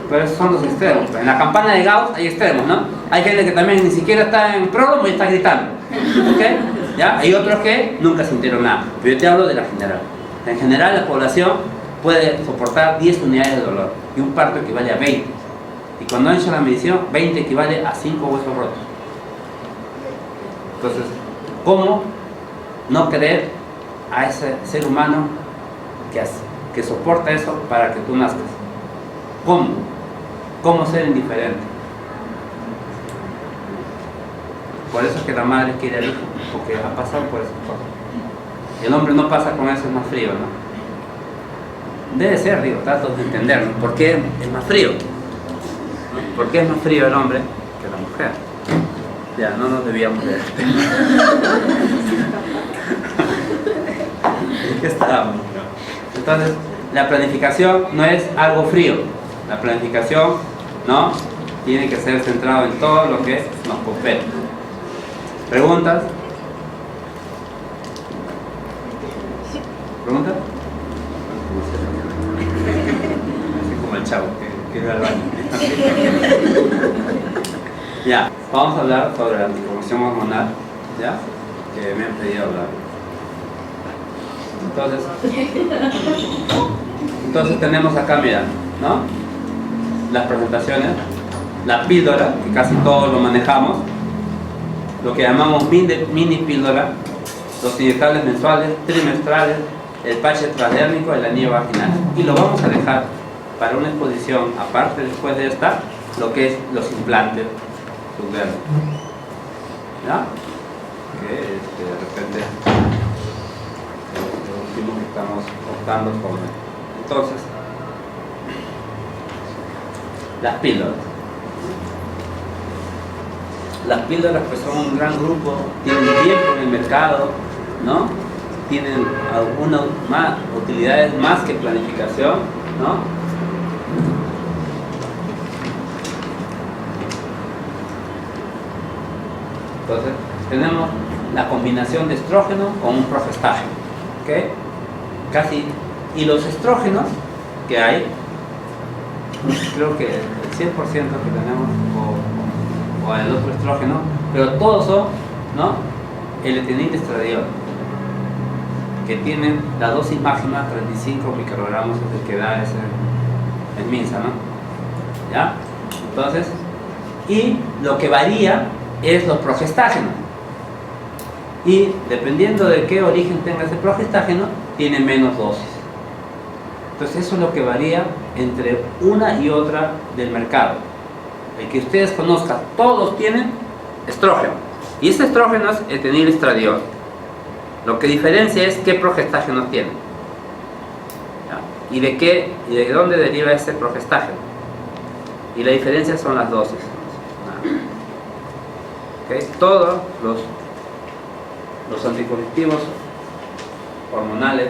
Pero esos son los extremos. En la campana de Gauss hay extremos, ¿no? Hay gente que también ni siquiera está en prólogo y está gritando. ¿Ok? ¿Ya? Hay otros que nunca sintieron nada, pero yo te hablo de la general. En general la población puede soportar 10 unidades de dolor y un parto equivale a 20. Y cuando han hecho la medición, 20 equivale a 5 huesos rotos. Entonces, ¿cómo no creer a ese ser humano que soporta eso para que tú nazcas? ¿Cómo? ¿Cómo ser indiferente? Por eso es que la madre quiere al hijo, porque ha pasado por esas cosas. El hombre no pasa con eso, es más frío, ¿no? Debe ser, digo, trato de entender, ¿no? ¿Por qué es más frío? ¿No? ¿Por qué es más frío el hombre que la mujer? Ya, no nos debíamos de... ¿En qué estábamos? Entonces, la planificación no es algo frío. La planificación, ¿no?, tiene que ser centrado en todo lo que nos compete. ¿Preguntas? ¿Preguntas? Así como el chavo que iba al baño. Ya, vamos a hablar sobre la anticoncepción hormonal, ¿ya? Que me han pedido hablar. Entonces tenemos acá, mira, ¿no?, las presentaciones, la píldora, que casi todos lo manejamos, lo que llamamos mini píldora, los inyectables mensuales, trimestrales, el parche transdérmico, el anillo vaginal. Y lo vamos a dejar para una exposición, aparte después de esta, lo que es los implantes subdérmicos. ¿Ya? Que de repente es lo último que estamos optando por. Entonces, las píldoras. Las píldoras pues son un gran grupo, tienen tiempo en el mercado, ¿no? Tienen algunas utilidades más que planificación, ¿no? Entonces, tenemos la combinación de estrógeno con un progestágeno, ¿ok? Casi, y los estrógenos que hay, creo que el 100% que tenemos, o el otro estrógeno, pero todos son, ¿no?, el etilenilestradiol, que tienen la dosis máxima 35 microgramos, es el que da ese, el MINSA, ¿no? ¿Ya? Entonces, y lo que varía es los progestágenos, y dependiendo de qué origen tenga ese progestágeno, tiene menos dosis. Entonces eso es lo que varía entre una y otra del mercado. El que ustedes conozcan, todos tienen estrógeno, y ese estrógeno es etilenilestradiol. Lo que diferencia es qué progestágenos tienen, ¿ya?, y de dónde deriva ese progestágeno, y la diferencia son las dosis. ¿Okay? Todos los anticonceptivos hormonales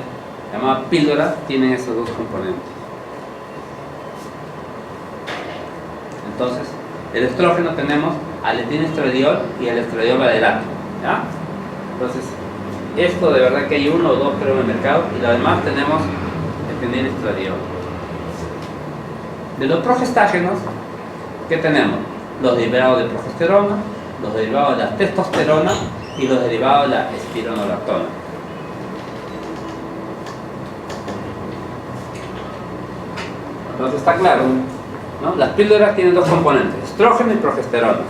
llamados píldoras tienen esos dos componentes. Entonces, el estrógeno tenemos al etilenilestradiol y el estradiol valerato, ¿ya? Entonces, esto de verdad que hay uno o dos creo en el mercado, y lo demás tenemos etilenilestradiol. De los progestágenos, ¿qué tenemos? Los derivados de progesterona, los derivados de la testosterona y los derivados de la espironolactona. Entonces está claro, ¿no? Las píldoras tienen dos componentes, estrógeno y progesterona.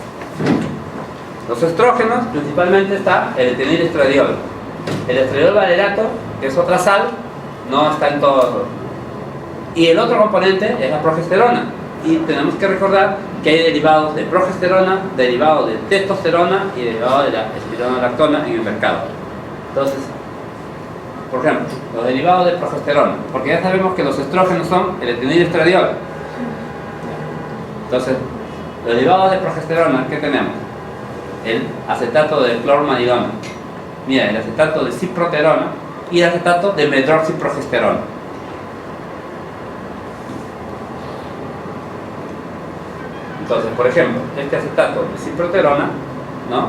Los estrógenos, principalmente está el etilenilestradiol. El estradiol valerato, que es otra sal, no está en todos. Y el otro componente es la progesterona. Y tenemos que recordar que hay derivados de progesterona, derivados de testosterona y derivados de la espironolactona en el mercado. Entonces, por ejemplo, los derivados de progesterona, porque ya sabemos que los estrógenos son el etilenilestradiol. Entonces, los derivados de progesterona, ¿qué tenemos? El acetato de clormanidona, mira, el acetato de ciproterona y el acetato de medroxiprogesterona. Entonces, por ejemplo, este acetato de ciproterona, ¿no?,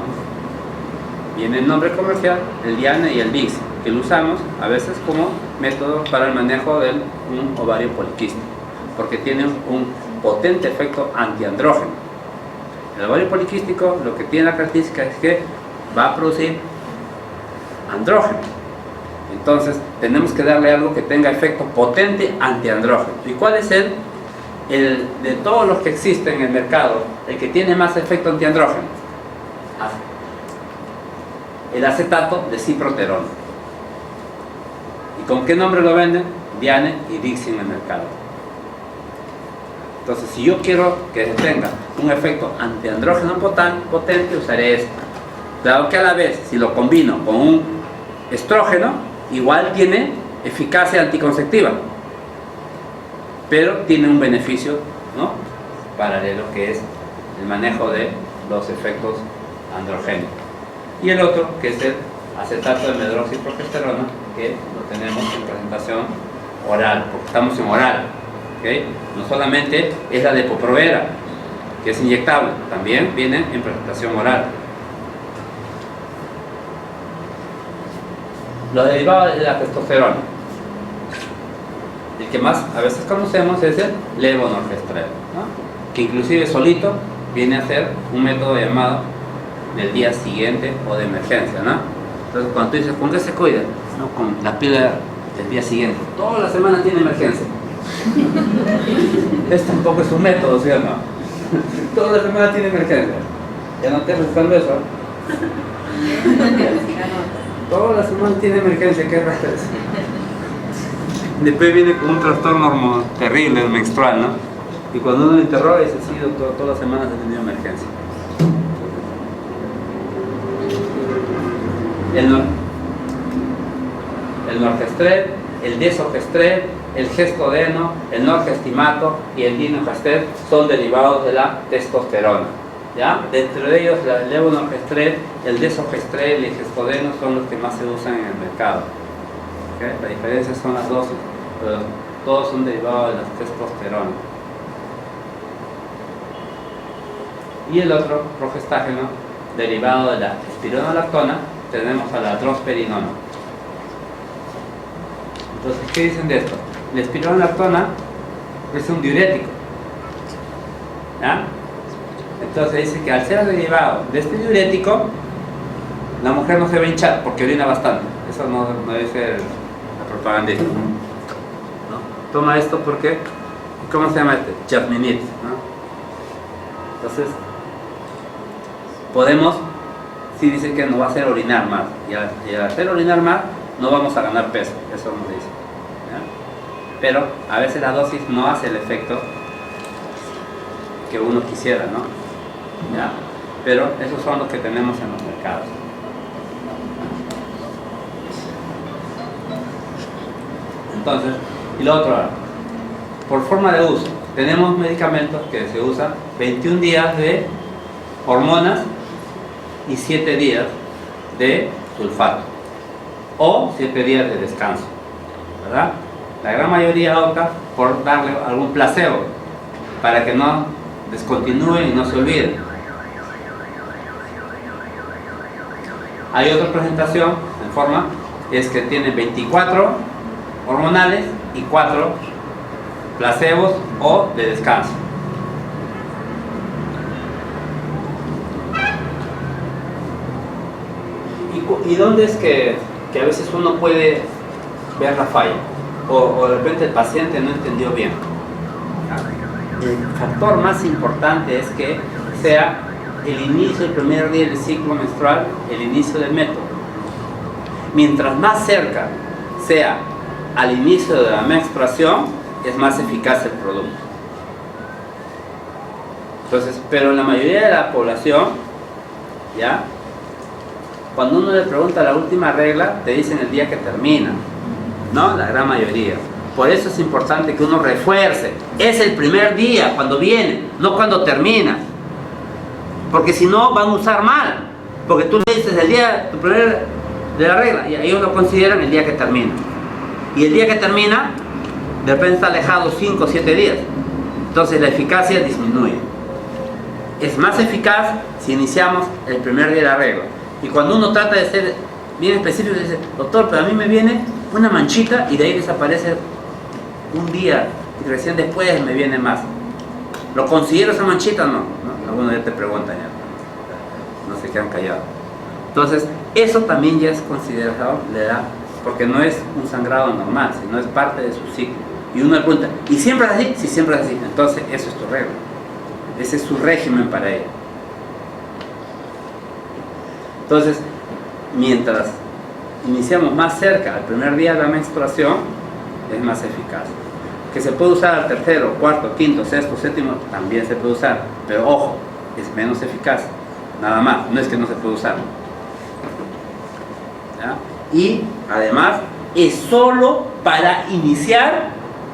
viene el nombre comercial, el Diane y el Dix, que lo usamos a veces como método para el manejo de un ovario poliquístico, porque tiene un potente efecto antiandrógeno. El ovario poliquístico lo que tiene la característica es que va a producir andrógeno. Entonces tenemos que darle algo que tenga efecto potente antiandrógeno. ¿Y cuál es el de todos los que existen en el mercado, el que tiene más efecto antiandrógeno? El acetato de ciproterona. ¿Y con qué nombre lo venden? Diane y Dixie en el mercado. Entonces, si yo quiero que tenga un efecto antiandrógeno potente, usaré esto. Claro que a la vez, si lo combino con un estrógeno, igual tiene eficacia anticonceptiva, pero tiene un beneficio, ¿no?, paralelo, que es el manejo de los efectos androgénicos. Y el otro, que es el acetato de medroxiprogesterona, que lo tenemos en presentación oral, porque estamos en oral, ¿okay? No solamente es la Depo-Provera, que es inyectable, también viene en presentación oral. Los derivados de la testosterona, el que más a veces conocemos es el levonorgestrel, ¿no?, que inclusive solito viene a ser un método llamado del día siguiente o de emergencia, ¿no? Entonces, cuando tú dices, ¿con qué se cuida? No, con la píldora del día siguiente. Toda la semana tiene emergencia. Este tampoco es un método, ¿sí o no? Toda la semana tiene emergencia. Ya no te respondo eso. Toda la semana tiene emergencia, ¿qué raro es? Después viene con un trastorno terrible menstrual, ¿no? Y cuando uno lo interroga, dice, sí, doctor, todas las semanas he tenido emergencia. El norgestrel, el desogestrel, el gestodeno, el norgestimato y el dinogestrel son derivados de la testosterona, ¿ya? Dentro de ellos, el levonorgestrel, el desogestrel y el gestodeno son los que más se usan en el mercado, ¿okay? La diferencia son las dosis, pero todos son derivados de la testosterona. Y el otro, progestágeno, derivado de la espironolactona, tenemos a la drosperinona. Entonces, ¿qué dicen de esto? La espironolactona es un diurético, ¿ya? Entonces dice que al ser derivado de este diurético, la mujer no se va a hinchar porque orina bastante. Eso no dice la propagandista, ¿no? Toma esto porque, ¿cómo se llama este? Jasminit, ¿no? Entonces, podemos, sí dice que nos va a hacer orinar más, y al hacer orinar más no vamos a ganar peso, eso nos dice, ¿ya? Pero a veces la dosis no hace el efecto que uno quisiera, ¿no? ¿Ya? Pero esos son los que tenemos en los mercados. Entonces, y lo otro, por forma de uso, tenemos medicamentos que se usan 21 días de hormonas y 7 días de sulfato, o 7 días de descanso, ¿verdad? La gran mayoría opta por darle algún placebo para que no descontinúe y no se olvide. Hay otra presentación en forma, es que tiene 24 hormonales y 4 placebos o de descanso. ¿Y dónde es que a veces uno puede ver la falla? O de repente el paciente no entendió bien. El factor más importante es que sea el inicio, el primer día del ciclo menstrual, el inicio del método. Mientras más cerca sea al inicio de la menstruación, es más eficaz el producto. Entonces, pero en la mayoría de la población, ¿ya?, cuando uno le pregunta la última regla, te dicen el día que termina, ¿no? La gran mayoría. Por eso es importante que uno refuerce. Es el primer día cuando viene, no cuando termina. Porque si no, van a usar mal. Porque tú le dices el día, tu primer de la regla, y ellos lo consideran el día que termina. Y el día que termina, de repente está alejado 5 o 7 días. Entonces la eficacia disminuye. Es más eficaz si iniciamos el primer día de la regla. Y cuando uno trata de ser bien específico, dice, doctor, pero a mí me viene una manchita y de ahí desaparece un día y recién después me viene más. ¿Lo considero esa manchita o no? ¿No? Algunos ya te preguntan, ya no se quedan callados. Entonces, eso también ya es considerado la edad, porque no es un sangrado normal, sino es parte de su ciclo. Y uno le pregunta, ¿y siempre es así? Sí, siempre es así. Entonces, eso es tu regla. Ese es su régimen para ella. Entonces, mientras iniciamos más cerca al primer día de la menstruación, es más eficaz. Que se puede usar al tercero, cuarto, quinto, sexto, séptimo, también se puede usar. Pero ojo, es menos eficaz. Nada más, no es que no se puede usar. ¿Ya? Y además, es solo para iniciar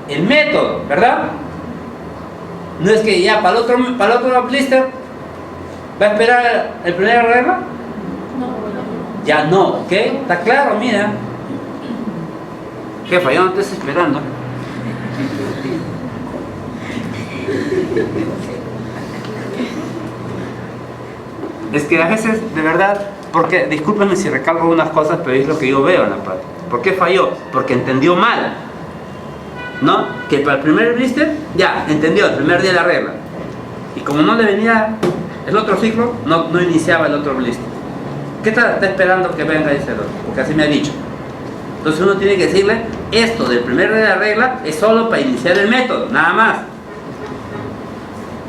el método, ¿verdad? No es que ya para el otro blister va a esperar el primer regla. Ya no, ¿ok? Está claro, mira. Jefa, ya no te estoy esperando. Es que a veces, de verdad, porque, discúlpenme si recalco unas cosas, pero es lo que yo veo en la práctica. ¿Por qué falló? Porque entendió mal. ¿No? Que para el primer blister, ya, entendió, el primer día de la regla. Y como no le venía el otro ciclo, no iniciaba el otro blister. ¿Qué está esperando que venga ese otro? Porque así me ha dicho. Entonces uno tiene que decirle, esto del primer día de la regla es solo para iniciar el método, nada más.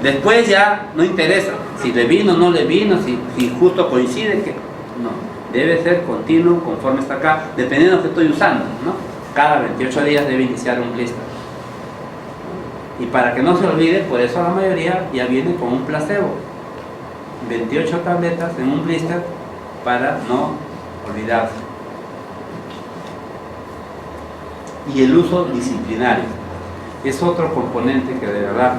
Después ya no interesa si le vino o no le vino, si justo coincide que... No, debe ser continuo conforme está acá, dependiendo de lo que estoy usando, ¿no? Cada 28 días debe iniciar un blister. Y para que no se olvide, por eso la mayoría ya viene con un placebo. 28 tabletas en un blister para no olvidarse. Y el uso disciplinario es otro componente que de verdad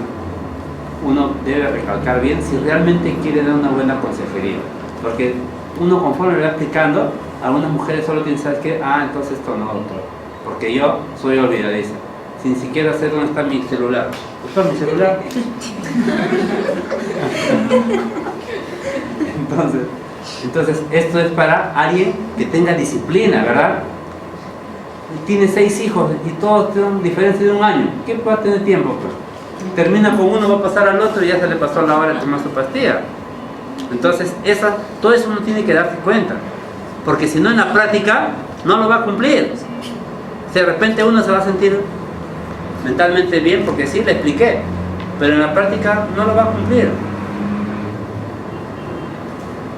uno debe recalcar bien si realmente quiere dar una buena consejería. Porque uno, conforme le va explicando, algunas mujeres solo tienen que saber que, entonces esto no, doctor, porque yo soy olvidadiza, sin siquiera saber dónde está mi celular. ¿Está mi celular? Entonces, esto es para alguien que tenga disciplina, ¿verdad? Y tiene 6 hijos y todos tienen diferencia de un año. ¿Qué puede tener tiempo? Pues? Termina con uno, va a pasar al otro y ya se le pasó la hora de tomar su pastilla. Entonces, todo eso uno tiene que darse cuenta, porque si no en la práctica no lo va a cumplir. Si de repente uno se va a sentir mentalmente bien porque sí, le expliqué, pero en la práctica no lo va a cumplir.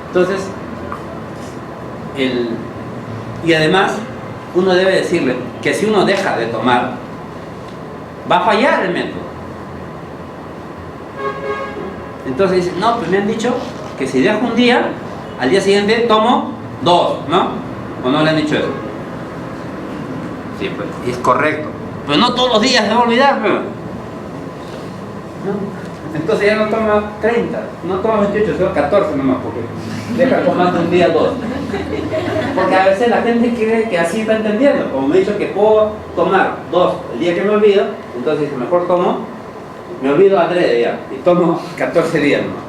Entonces, y además, uno debe decirle que si uno deja de tomar, va a fallar el método. Entonces dice, no, pues me han dicho que si dejo un día, al día siguiente tomo 2, ¿no? ¿O no le han dicho eso? Sí, pues es correcto. Pero no todos los días se va a olvidar, pues. ¿No? Entonces ya no toma 30, no toma 28, sino 14 nomás, porque deja tomando un día 2. Porque a veces la gente cree que así está entendiendo. Como me he dicho que puedo tomar 2 el día que me olvido, entonces dice, mejor tomo, me olvido adrede ya, y tomo 14 días nomás.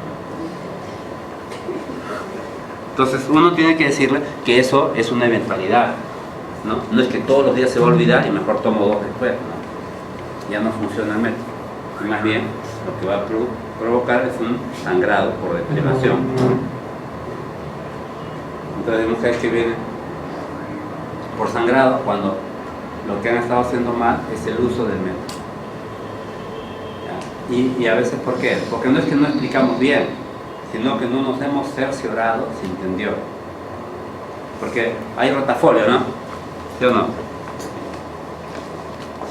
Entonces uno tiene que decirle que eso es una eventualidad, ¿no? No es que todos los días se va a olvidar y mejor tomo 2 después, ¿no? Ya no funciona el método. Y más bien, lo que va a provocar es un sangrado por deprivación. Entonces hay mujeres que vienen por sangrado cuando lo que han estado haciendo mal es el uso del método. Y a veces, ¿por qué? Porque no es que no explicamos bien, sino que no nos hemos cerciorado si entendió. Porque hay rotafolio, ¿no? ¿Sí o no?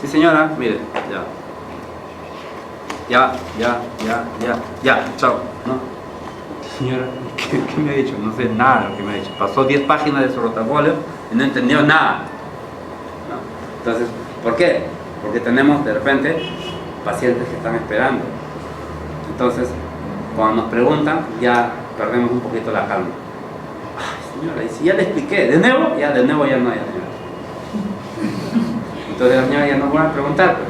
Sí, señora, mire, ya, chao, ¿no? Señora, ¿qué me ha dicho? No sé nada de lo que me ha dicho. Pasó 10 páginas de su rotafolio y no entendió nada. ¿No? Entonces, ¿por qué? Porque tenemos de repente pacientes que están esperando. Entonces, cuando nos preguntan, ya perdemos un poquito la calma. Ay, señora, y si ya le expliqué, ¿de nuevo? Ya, de nuevo ya no, ya, señora. Entonces la señora ya no va a preguntar, pues.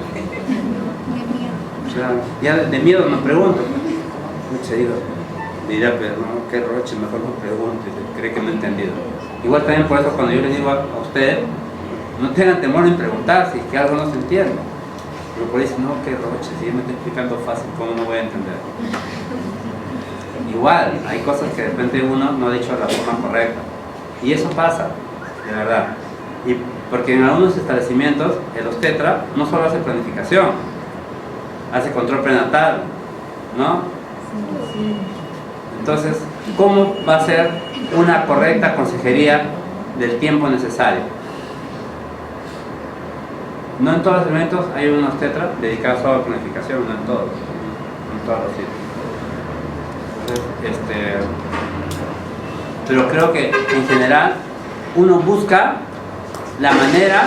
O sea, ya de miedo no pregunto. Mucho digo, mira, pero no, qué roche, mejor no pregunto, cree que no he entendido. Igual también por eso cuando yo les digo a ustedes, no tengan temor en preguntar si es que algo no se entiende. Pero por ahí dicen, no, qué roche, si yo me estoy explicando fácil, ¿cómo no voy a entender? Igual, hay cosas que de repente uno no ha dicho de la forma correcta. Y eso pasa, de verdad. Y porque en algunos establecimientos el obstetra no solo hace planificación, hace control prenatal, ¿no? Entonces, ¿cómo va a ser una correcta consejería del tiempo necesario? No en todos los elementos hay un obstetra dedicado solo a la planificación, no en todos los sitios. Entonces, pero creo que en general uno busca la manera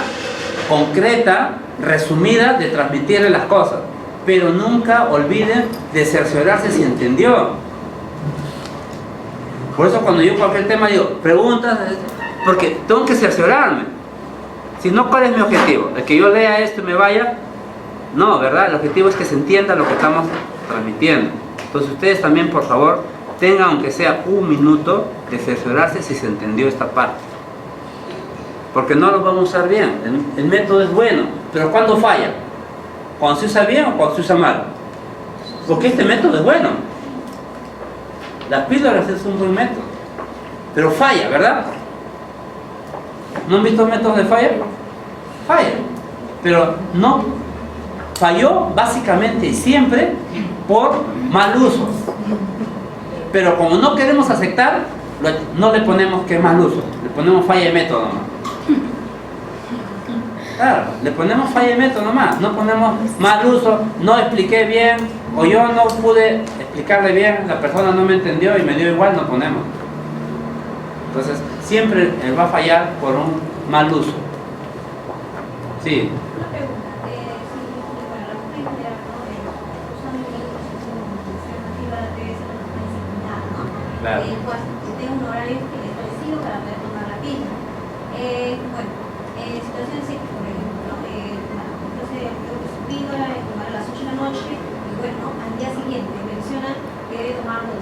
concreta, resumida de transmitirle las cosas, pero nunca olviden de cerciorarse si entendió. Por eso cuando yo cualquier tema digo, preguntas, porque tengo que cerciorarme. Si no, ¿cuál es mi objetivo? ¿El que yo lea esto y me vaya? No, ¿verdad? El objetivo es que se entienda lo que estamos transmitiendo. Entonces ustedes también, por favor, tengan aunque sea un minuto de cerciorarse si se entendió esta parte. Porque no lo vamos a usar bien. El método es bueno, pero ¿cuándo falla? ¿Cuando se usa bien o cuando se usa mal? Porque este método es bueno. Las píldoras es un buen método, pero falla, ¿verdad? ¿No han visto métodos de falla? Falla, pero no falló básicamente y siempre por mal uso. Pero como no queremos aceptar, no le ponemos que es mal uso, le ponemos falla de método nomás. Claro, le ponemos falla de método nomás, no ponemos mal uso, no expliqué bien, o yo no pude explicarle bien, la persona no me entendió y me dio igual, no ponemos. Entonces, siempre va a fallar por un mal uso. Sí. Una pregunta, si para la mujer entera, ¿no? Usando el alternativa debe ser una mujer disciplinada, ¿no? Claro. Pues que tenga un horario establecido para poder tomar la píldora. Bueno, en situaciones así, por ejemplo, entonces creo que su píldora es tomar a las 8 de la noche y bueno, al día siguiente mencionan que debe tomar 2.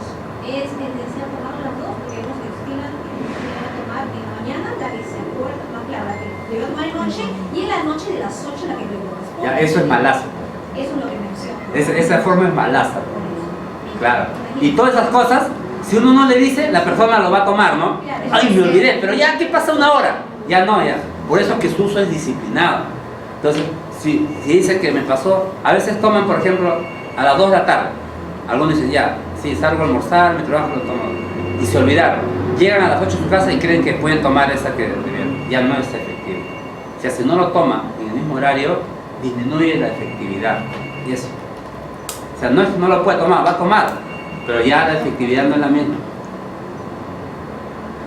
¿Es tendencial tomar las 2? Porque vemos que estiman que a tomar en la mañana la que se acuerda más clara, que debe tomar en noche y en la noche de las 8 la que le corresponde. Ya, eso es malazo. Eso es lo que menciona. Esa forma es malaza. Claro. Y todas esas cosas, si uno no le dice, la persona lo va a tomar, ¿no? Ay, me olvidé, pero ya, ¿qué pasa una hora? Ya no, ya. Por eso que su uso es disciplinado. Entonces, si dice que me pasó, a veces toman, por ejemplo, a las 2 de la tarde. Algunos dicen, ya, sí, salgo a almorzar, me trabajo, lo tomo. Y se olvidaron. Llegan a las 8 a su casa y creen que pueden tomar esa que ya no es efectiva. O sea, si no lo toma en el mismo horario, disminuye la efectividad. Y eso. O sea, no lo puede tomar, va a tomar, pero ya la efectividad no es la misma.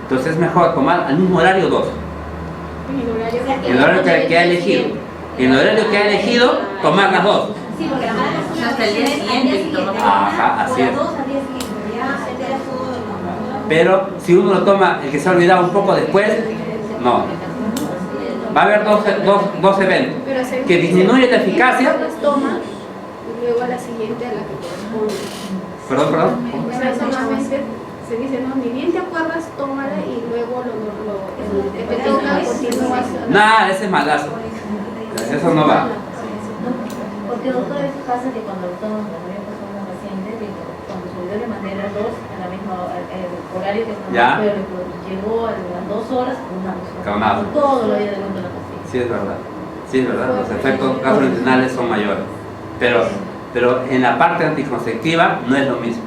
Entonces es mejor tomar al mismo horario 2. En el horario que ha elegido. En el horario que ha elegido, tomar las 2. Sí, porque la mala persona Hasta el día siguiente. Ajá, así es. Las 2 al día siguiente, ya se entera todo. Pero si uno lo toma, el que se ha olvidado un poco después, no. Va a haber dos eventos. Que disminuye la eficacia. Las toma y luego a la siguiente a la que corresponde. Perdón. O sea, solamente se dice, no, ni bien te acuerdas, tómala y luego el que te toca continúas. Nada, ese es malazo. Eso no va. Porque doctor, a veces pasa que cuando toman, cuando yo paso a una paciente, que cuando se olvidó de manera 2, a la misma horario que estaba, ¿Ya? pero llegó a las 2 horas con una Calmado. todo lo había de vuelta a la pastilla. Sí, es verdad. Sí, es verdad. Los efectos gastrointestinales son mayores. Pero en la parte anticonceptiva no es lo mismo.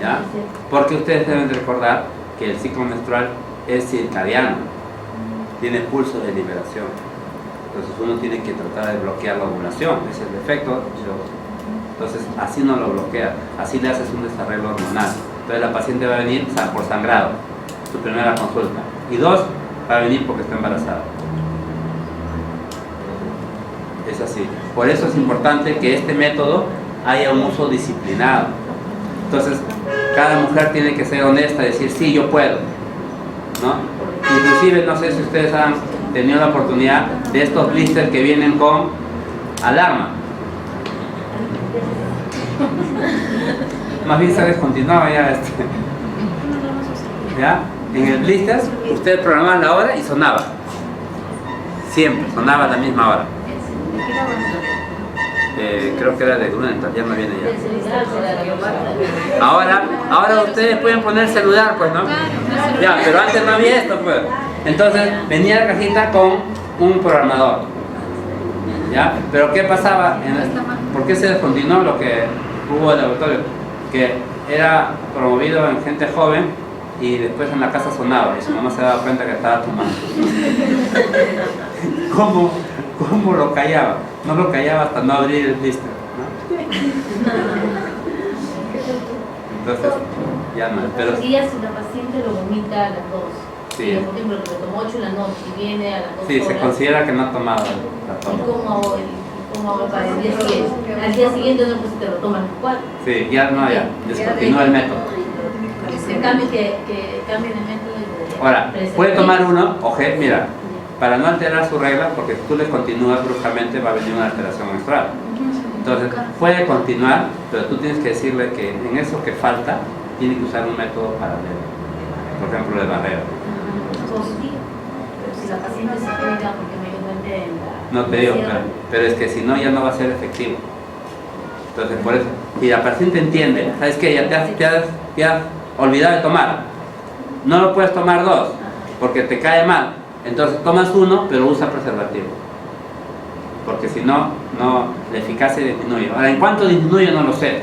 ¿Ya? Porque ustedes deben recordar que el ciclo menstrual es circadiano. Tiene pulso de liberación. Entonces uno tiene que tratar de bloquear la ovulación. Ese es el efecto. Entonces así no lo bloquea. Así le haces un desarreglo hormonal. Entonces la paciente va a venir por sangrado, su primera consulta. Y 2, va a venir porque está embarazada. Es así. Por eso es importante que este método haya un uso disciplinado. Entonces, cada mujer tiene que ser honesta y decir, sí, yo puedo, ¿no? Inclusive, no sé si ustedes han tenido la oportunidad de estos blisters que vienen con alarma. Más bien se ha descontinuado ya ¿ya? En el blister, ustedes programaban la hora y sonaba. Siempre, sonaba a la misma hora. creo que era de Grunenthal, ya no viene ya. Ahora ustedes pueden poner celular, pues, ¿no? Ya, pero antes no había esto, pues. Entonces venía la cajita con un programador, ¿ya? Pero ¿qué pasaba? ¿Por qué se descontinuó lo que hubo en el laboratorio? Que era promovido en gente joven y después en la casa sonaba y su mamá se daba cuenta que estaba tomando. ¿Cómo lo callaba? No lo callaba hasta no abrir el blister, ¿no? Entonces, ya no, pero... Y ya si la paciente lo vomita a las 2, sí. por ejemplo, lo tomó 8 en la noche y viene a las 2 Sí, horas, se considera que no ha tomado la ¿y toma. cómo hago para el día siguiente? Al día siguiente no, pues te lo toman los 4. Sí, ya no, ya, descontinúa el método. En cambio que cambien el método. Ahora, puede tomar uno, oje, mira, para no alterar su regla, porque si tú le continúas bruscamente va a venir una alteración menstrual. Entonces, puede continuar, pero tú tienes que decirle que en eso que falta, tiene que usar un método paralelo. Por ejemplo, de barrera. Si la paciente se cuida porque mayormente en la... No te digo, pero es que si no, ya no va a ser efectivo. Entonces, por eso, y la paciente entiende, ¿sabes qué? Ya te has olvidado de tomar. No lo puedes tomar 2, porque te cae mal. Entonces tomas uno, pero usa preservativo. Porque si no, la eficacia disminuye. Ahora, ¿en cuánto disminuye? No lo sé.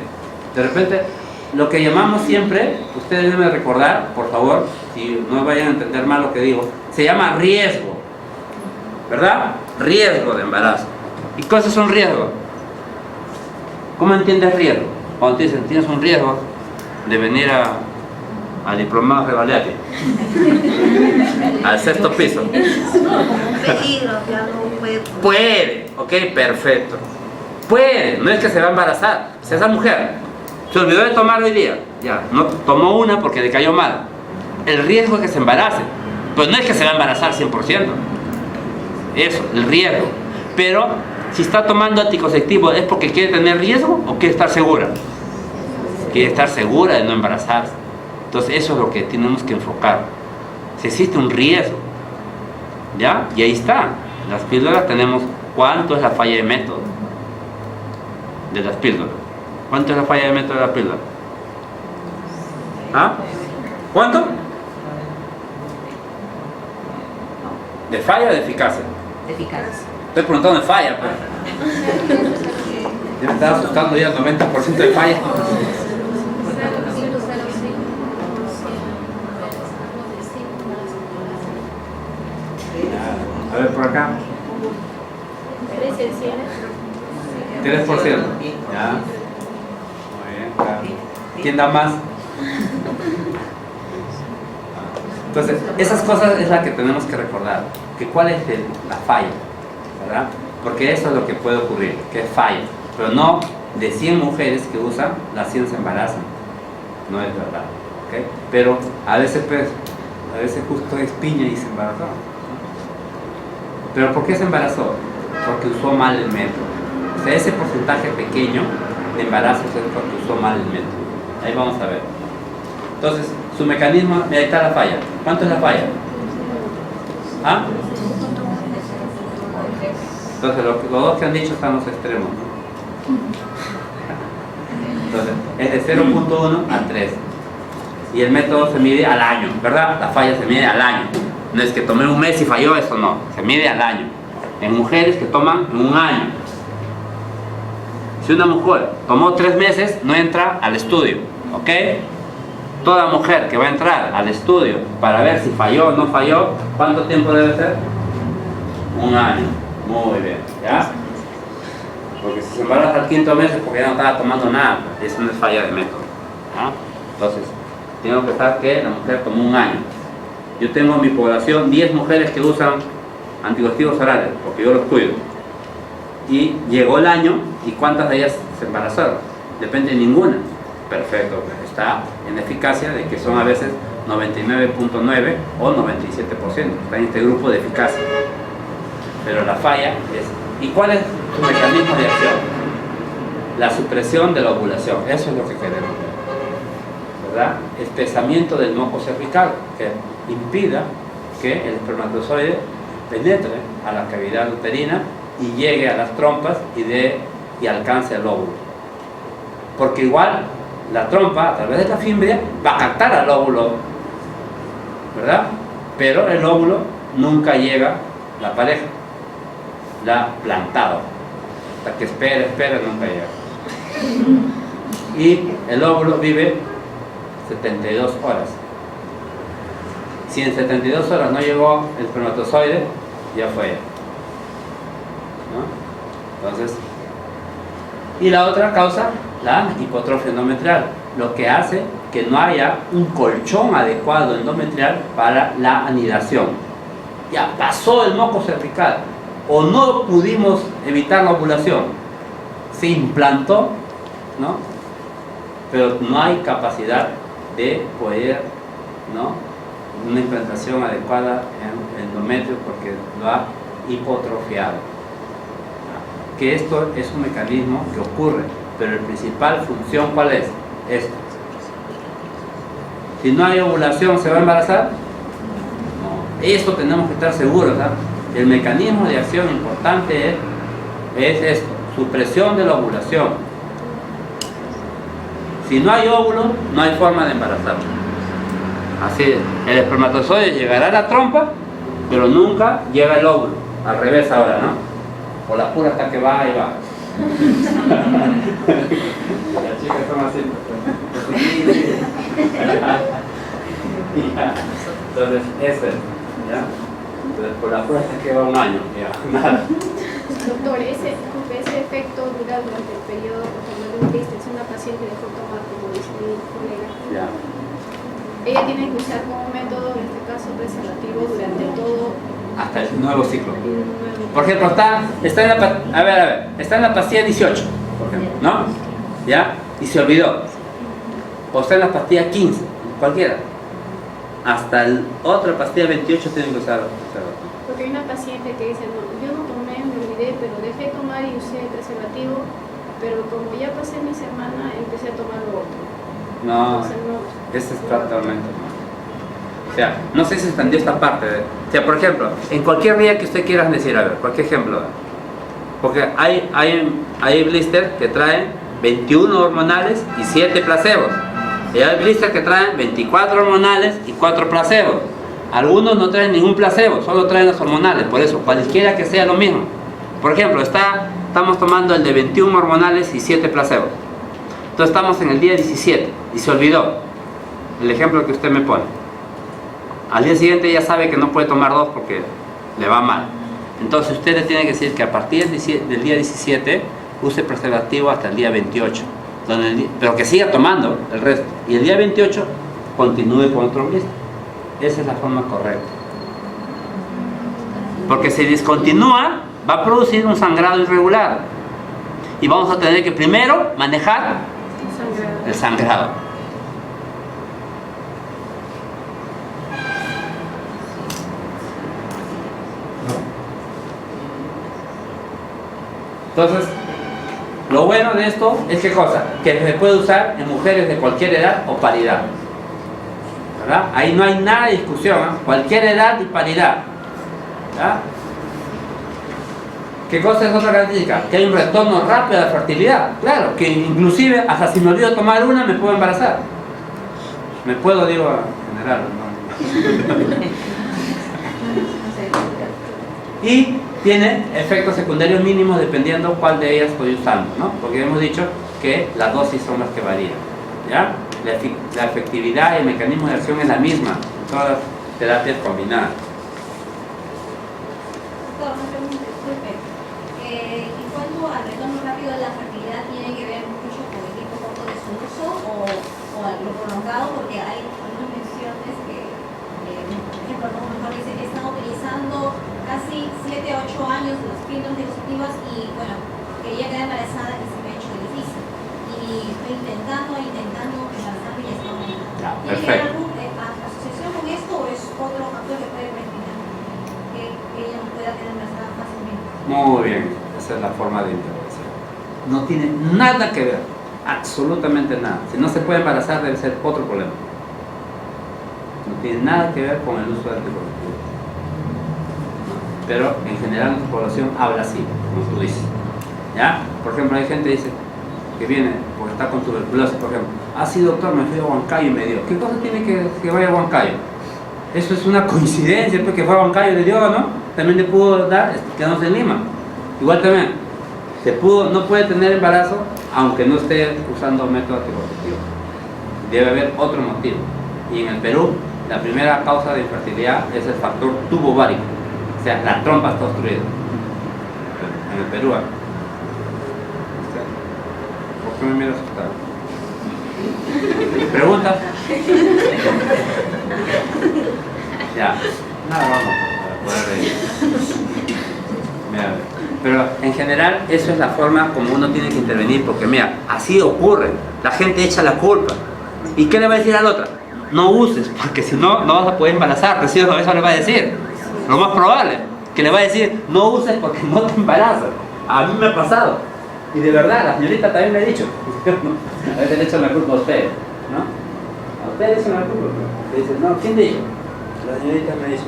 De repente, lo que llamamos siempre, ustedes deben recordar, por favor, si no vayan a entender mal lo que digo, se llama riesgo. ¿Verdad? Riesgo de embarazo. ¿Y qué es un riesgo? ¿Cómo entiendes riesgo? Cuando te dicen, tienes un riesgo de venir al diplomado de Valeati, al 6º piso. Peligro, ya no puede. Puede, ok, perfecto. Puede, no es que se va a embarazar. Si esa mujer se olvidó de tomar hoy día, ya, no tomó una porque le cayó mal, el riesgo es que se embarace. Pues no es que se va a embarazar 100%. Eso, el riesgo. Pero si está tomando anticonceptivo, ¿es porque quiere tener riesgo o quiere estar segura? Quiere estar segura de no embarazarse. Entonces eso es lo que tenemos que enfocar. Si existe un riesgo, ¿ya? Y ahí está. Las píldoras tenemos, ¿cuánto es la falla de método de las píldoras? ¿Cuánto es la falla de método de la píldora? ¿Ah? ¿Cuánto? ¿De falla o de eficacia? Eficaz. Estoy preguntando de falla, pues. Ya me estaba asustando ya el 90% de falla. A ver por acá. 3%. Ya. Muy bien, claro. ¿Quién da más? Entonces, esas cosas es la que tenemos que recordar. Que cuál es la falla, ¿verdad? Porque eso es lo que puede ocurrir, que es falla. Pero no de 100 mujeres que usan, las 100 se embarazan. No es verdad. ¿Okay? Pero a veces, pues, justo es piña y se embarazó. ¿Pero por qué se embarazó? Porque usó mal el método. O sea, ese porcentaje pequeño de embarazos es porque usó mal el método. Ahí vamos a ver. Entonces, su mecanismo, ahí está la falla. ¿Cuánto es la falla? ¿Ah? Entonces, los dos que han dicho están los extremos, ¿no? Entonces, es de 0.1 a 3. Y el método se mide al año, ¿verdad? La falla se mide al año. No es que tomé un mes y falló, eso no. Se mide al año. En mujeres que toman en un año. Si una mujer tomó 3 meses, no entra al estudio, ¿ok? Toda mujer que va a entrar al estudio para ver si falló o no falló, ¿cuánto tiempo debe ser? Un año. Muy bien, ¿ya? Porque si se embaraza al 5.º mes es porque ya no estaba tomando nada. Eso no es falla de método, ¿ya? Entonces, tengo que pensar que la mujer tomó un año. Yo tengo en mi población 10 mujeres que usan anticonceptivos orales, porque yo los cuido. Y llegó el año, ¿y cuántas de ellas se embarazaron? Depende de ninguna. Perfecto, pues está en eficacia de que son a veces 99.9 o 97%. Está en este grupo de eficacia. Pero la falla es... ¿Y cuál es su mecanismo de acción? La supresión de la ovulación. Eso es lo que queremos ver, ¿verdad? Espesamiento del moco cervical, que impida que el espermatozoide penetre a la cavidad uterina y llegue a las trompas y dé y alcance el óvulo. Porque igual la trompa, a través de la fimbria, va a captar al óvulo, ¿verdad? Pero el óvulo nunca llega a la pareja, la ha plantado. Hasta que espera, nunca llega. Y el óvulo vive 72 horas. Si en 72 horas no llegó el espermatozoide, ya fue, ¿no? Entonces, y la otra causa, la hipotrofia endometrial, lo que hace que no haya un colchón adecuado endometrial para la anidación. Ya pasó el moco cervical, o no pudimos evitar la ovulación, se implantó, ¿no? Pero no hay capacidad de poder, ¿no? Una implantación adecuada en el endometrio porque lo ha hipotrofiado. Que esto es un mecanismo que ocurre, pero la principal función, ¿cuál es? Esto. Si no hay ovulación, ¿se va a embarazar? No. Esto tenemos que estar seguros, ¿verdad? El mecanismo de acción importante es esto, supresión de la ovulación. Si no hay óvulo, no hay forma de embarazar. Así es, el espermatozoide llegará a la trompa, pero nunca llega el óvulo. Al revés ahora, ¿no? O la pura hasta que va y va. Las chicas son así. Entonces, ese, ¿ya? Entonces, por la pura hasta que va un año, ya, nada. Doctor, ese efecto dura durante el periodo, cuando un blister, es una paciente de dejó tomar, como dice mi colega. Ya. Ella tiene que usar como método, en este caso, preservativo durante todo Hasta el nuevo ciclo. el nuevo. Por ejemplo, está en la, a ver, está en la pastilla 18, por ejemplo, ¿no? ¿Ya? Y se olvidó. O está en la pastilla 15, cualquiera. Hasta el otra pastilla 28 tienen que usar preservativo. Porque hay una paciente que dice, no, yo no tomé, me olvidé, pero dejé de tomar y usé preservativo, pero como ya pasé mi semana, empecé a tomar lo otro. No, Entonces, no. ese es totalmente mal. O sea, no sé si se entendió esta parte. O sea, por ejemplo, en cualquier día que usted quiera decir, a ver, cualquier ejemplo. Porque hay blister que traen 21 hormonales y 7 placebos. Y hay blister que traen 24 hormonales y 4 placebos. Algunos no traen ningún placebo, solo traen los hormonales. Por eso, cualquiera que sea lo mismo. Por ejemplo, estamos tomando el de 21 hormonales y 7 placebos. Entonces estamos en el día 17 y se olvidó el ejemplo que usted me pone. Al día siguiente ya sabe que no puede tomar 2 porque le va mal. Entonces usted le tiene que decir que a partir del día 17 use preservativo hasta el día 28, pero que siga tomando el resto. Y el día 28 continúe con otro blister. Esa es la forma correcta. Porque si discontinúa, va a producir un sangrado irregular. Y vamos a tener que primero manejar el sangrado. Entonces, lo bueno de esto es ¿qué cosa? Que se puede usar en mujeres de cualquier edad o paridad. ¿Verdad? Ahí no hay nada de discusión, ¿eh? Cualquier edad y paridad. ¿Verdad? ¿Qué cosa es otra característica? Que hay un retorno rápido a la fertilidad. Claro, que inclusive hasta si me olvido tomar una me puedo embarazar. Me puedo, digo, en general, ¿no? Y tiene efectos secundarios mínimos dependiendo cuál de ellas estoy usando, ¿no? Porque hemos dicho que las dosis son las que varían, ¿ya? La efectividad y el mecanismo de acción es la misma en todas las terapias combinadas. Doctor, una pregunta, disculpe. En cuanto al retorno rápido de la fertilidad, ¿tiene que ver mucho con el tiempo corto de su uso o lo prolongado? Porque hay algunas menciones que, por ejemplo, a lo mejor dice que están utilizando casi 7 a 8 años de las píldoras anticonceptivas y bueno, quería quedar embarazada y se me ha hecho difícil. Y estoy intentando embarazarme y está aumentando. Ya, ¿Tiene que perfecto. haber alguna asociación con esto o es otro factor que puede permitir que ella no pueda quedar embarazada fácilmente? Muy bien, esa es la forma de intervención. No tiene nada que ver, absolutamente nada. Si no se puede embarazar debe ser otro problema. No tiene nada que ver con el uso de anticonceptivos. Pero en general nuestra población habla así, como tú dices. ¿Ya? Por ejemplo, hay gente que dice que viene porque está con tuberculosis, por ejemplo. Ah, sí, doctor, me fui a Huancayo y me dio. ¿Qué cosa tiene que vaya a Huancayo? Eso es una coincidencia, porque fue a Huancayo y le dio, ¿no? También le pudo dar quedándose en Lima. Igual también, no puede tener embarazo aunque no esté usando método anticonceptivo. Debe haber otro motivo. Y en el Perú, la primera causa de infertilidad es el factor tubo ovárico. O sea, la trompa está obstruida. En el Perú. ¿Por qué me mira asustado? ¿Preguntas? Ya. Nada, vamos a poder reír. Mira, pero en general eso es la forma como uno tiene que intervenir, porque mira, así ocurre. La gente echa la culpa. ¿Y qué le va a decir a la otra? No uses, porque si no, no vas a poder embarazarte. ¿Sí? Eso le va a decir. Lo más probable, que le va a decir, no uses porque no te embarazas. A mí me ha pasado. Y de verdad, la señorita también me ha dicho. A veces le echan la culpa a ustedes, ¿no? A ustedes le echan la culpa. Le dicen, no, ¿quién dijo? La señorita me dijo